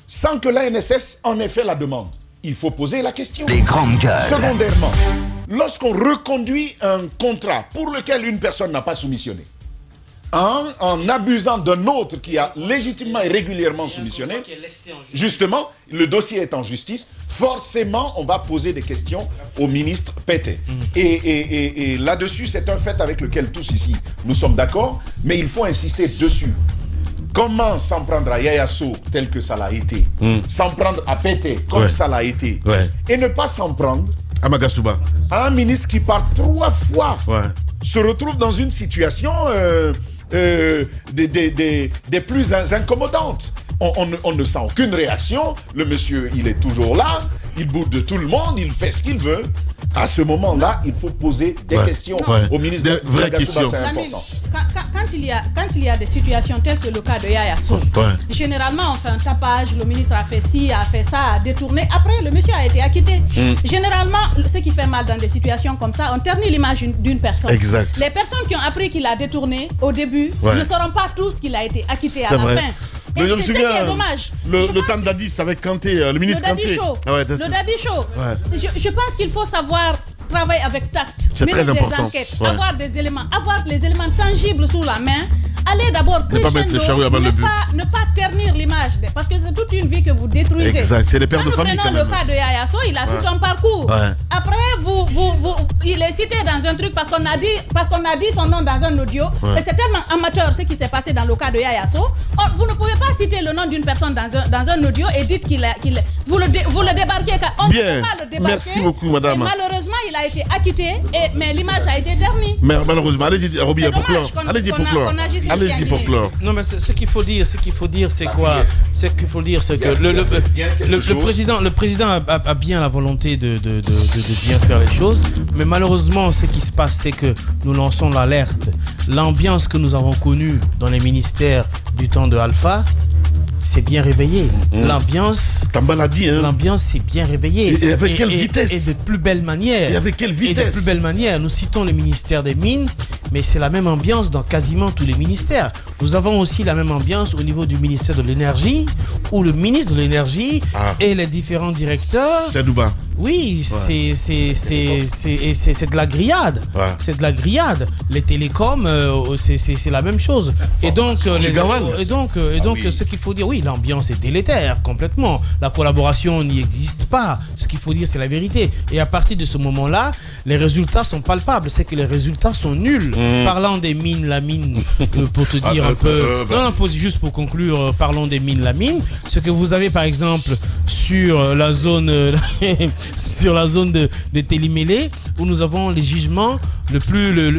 Speaker 7: sans que l'ANSS en ait fait la demande, il faut poser la question.
Speaker 9: Les grandes gueules.
Speaker 7: Secondairement, lorsqu'on reconduit un contrat pour lequel une personne n'a pas soumissionné, en abusant d'un autre qui a légitimement et régulièrement soumissionné, justement, le dossier est en justice, forcément, on va poser des questions au ministre Pété. Et là-dessus, c'est un fait avec lequel tous ici, nous sommes d'accord, mais il faut insister dessus. Comment s'en prendre à Yaya Sow tel que ça l'a été, s'en prendre à Pété comme ça l'a été, et ne pas s'en prendre
Speaker 1: à Magasuba,
Speaker 7: un ministre qui par 3 fois se retrouve dans une situation des plus incommodantes. On ne sent aucune réaction, le monsieur il est toujours là, il boude de tout le monde, il fait ce qu'il veut. À ce moment-là, il faut poser des questions au ministre de
Speaker 1: vraies questions.
Speaker 7: C'est important.
Speaker 8: Quand il y a des situations telles que le cas de Yaya Sow, généralement on fait un tapage, le ministre a fait ci, a fait ça, a détourné. Après, le monsieur a été acquitté. Généralement, ce qui fait mal dans des situations comme ça, on ternit l'image d'une personne.
Speaker 1: Exact.
Speaker 8: Les personnes qui ont appris qu'il a détourné au début ne sauront pas tous qu'il a été acquitté à la fin. Et c'est ce qui est dommage.
Speaker 1: Le temps d'Addis avec Kanté, le ministre Kanté.
Speaker 8: Le Daddy Show. Je pense qu'il faut savoir travailler avec tact, mener des enquêtes, avoir des éléments, avoir les éléments tangibles sous la main. Allez d'abord crescendo, ne pas ternir l'image, parce que c'est toute une vie que vous détruisez.
Speaker 1: Exact, c'est les pères de famille.
Speaker 8: Quand nous prenons le cas de Yaya Sow, il a tout un parcours. Après, il est cité dans un truc parce qu'on a dit son nom dans un audio. Et c'est tellement amateur ce qui s'est passé dans le cas de Yaya Sow. Vous ne pouvez pas citer le nom d'une personne dans un audio et dites vous le débarquez. On ne peut pas le débarquer.
Speaker 1: Merci beaucoup, madame.
Speaker 8: Et malheureusement, il a été acquitté, mais l'image a été ternie.
Speaker 1: Mais malheureusement, allez-y, Roby, pour clore. Allez-y pour clore.
Speaker 3: Non, mais ce qu'il faut dire, c'est quoi? Ce qu'il faut dire, c'est que le président a bien la volonté de bien faire les choses, mais malheureusement, ce qui se passe, c'est que nous lançons l'alerte. L'ambiance que nous avons connue dans les ministères du temps de Alpha, c'est bien réveillé. L'ambiance s'est bien réveillée.
Speaker 1: Et avec quelle vitesse?
Speaker 3: Et de plus belle manière.
Speaker 1: Et avec quelle vitesse?
Speaker 3: Et de plus belle manière. Nous citons le ministère des Mines, mais c'est la même ambiance dans quasiment tous les ministères. Nous avons aussi la même ambiance au niveau du ministère de l'Énergie, où le ministre de l'Énergie et les différents directeurs...
Speaker 1: C'est Duba.
Speaker 3: Oui, c'est de la grillade. C'est de la grillade. Les télécoms, c'est la même chose. Et donc, ce qu'il faut dire, oui, l'ambiance est délétère complètement. La collaboration n'y existe pas. Ce qu'il faut dire, c'est la vérité. Et à partir de ce moment-là, les résultats sont palpables. C'est que les résultats sont nuls. Parlant des mines, la mine, pour te dire un peu... Non, juste pour conclure, parlons des mines, la mine. Ce que vous avez, par exemple, sur la zone... sur la zone de Télimélé, où nous avons les jugements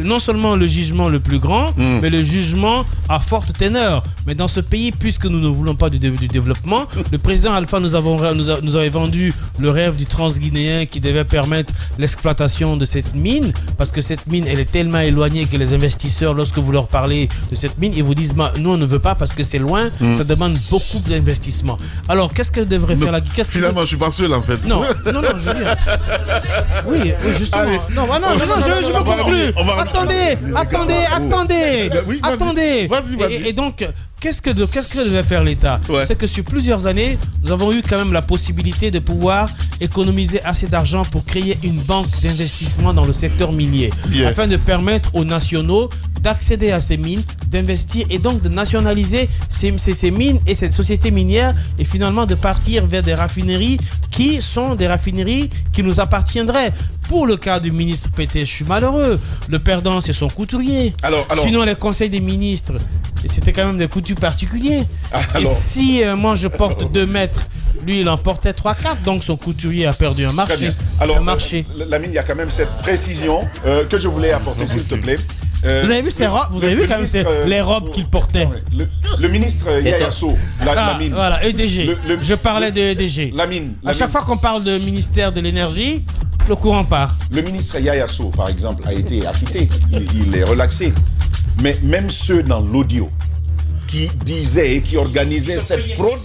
Speaker 3: non seulement le jugement le plus grand, mais le jugement à forte teneur. Mais dans ce pays, puisque nous ne voulons pas du développement, le président Alpha nous avait vendu le rêve du transguinéen qui devait permettre l'exploitation de cette mine, parce que cette mine, elle est tellement éloignée que les investisseurs, lorsque vous leur parlez de cette mine, ils vous disent nous on ne veut pas parce que c'est loin, ça demande beaucoup d'investissement. Alors qu'est-ce qu'elle devrait faire là?
Speaker 1: Finalement, je suis pas seul en fait.
Speaker 3: Non, je veux dire. Oui, justement. Allez. Non, je veux conclure. Attendez. Et donc, qu'est-ce que devait faire l'État? C'est que sur plusieurs années, nous avons eu quand même la possibilité de pouvoir économiser assez d'argent pour créer une banque d'investissement dans le secteur minier, afin de permettre aux nationaux d'accéder à ces mines, d'investir et donc de nationaliser ces mines et cette société minière, et finalement de partir vers des raffineries qui sont des raffineries qui nous appartiendraient. Pour le cas du ministre Pété, je suis malheureux. Le perdant, c'est son couturier. Sinon, les conseils des ministres, c'était quand même des coutures particuliers. Et si moi je porte 2 mètres, lui il en portait 3-4, donc son couturier a perdu un marché.
Speaker 7: Très bien. Alors, Lamine, il y a quand même cette précision que je voulais apporter, s'il te plaît.
Speaker 3: Vous avez vu ces robes? Vous avez vu quand même les robes qu'il portait?
Speaker 7: Le ministre Yaya Sow, Lamine.
Speaker 3: Voilà, EDG. Je parlais de EDG.
Speaker 7: Lamine.
Speaker 3: À chaque fois qu'on parle de ministère de l'énergie, le courant part.
Speaker 7: Le ministre Yaya Sow, par exemple, a été acquitté. Il est relaxé. Mais même ceux dans l'audio qui disaient et qui organisaient cette fraude,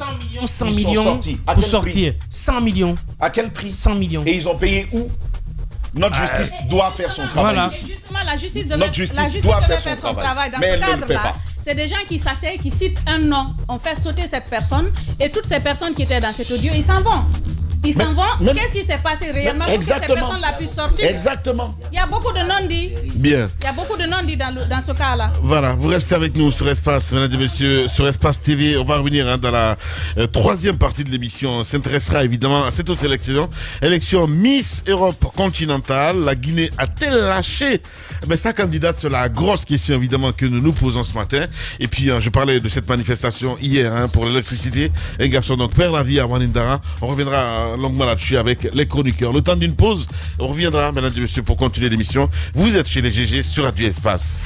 Speaker 3: 100 millions pour sortir. 100 millions.
Speaker 7: À quel prix?
Speaker 3: 100 millions.
Speaker 7: Et ils ont payé où? Notre justice doit faire son travail.
Speaker 3: Voilà.
Speaker 7: Ici.
Speaker 8: Justement, la justice doit faire son travail. Dans ce cadre-là, c'est des gens qui s'asseyent, qui citent un nom, on fait sauter cette personne, et toutes ces personnes qui étaient dans cet audio, ils s'en vont. Ils s'en vont. Qu'est-ce qui s'est passé réellement pour que ces personnes-là puissent sortir?
Speaker 7: Exactement.
Speaker 8: Il y a beaucoup de non-dits.
Speaker 1: Bien.
Speaker 8: Il y a beaucoup de non-dits dans ce cas-là.
Speaker 1: Voilà, vous restez avec nous sur Espace, mesdames et messieurs, sur Espace TV. On va revenir dans la 3e partie de l'émission. On s'intéressera évidemment à cette autre élection Miss Europe continentale. La Guinée a-t-elle lâché sa candidate? C'est la grosse question évidemment que nous nous posons ce matin. Et puis je parlais de cette manifestation hier pour l'électricité. Un garçon donc perd la vie à Wanindara. On reviendra longuement là-dessus avec les chroniqueurs. Le temps d'une pause, on reviendra, mesdames et messieurs, pour continuer l'émission. Vous êtes chez les GG sur Radio Espace.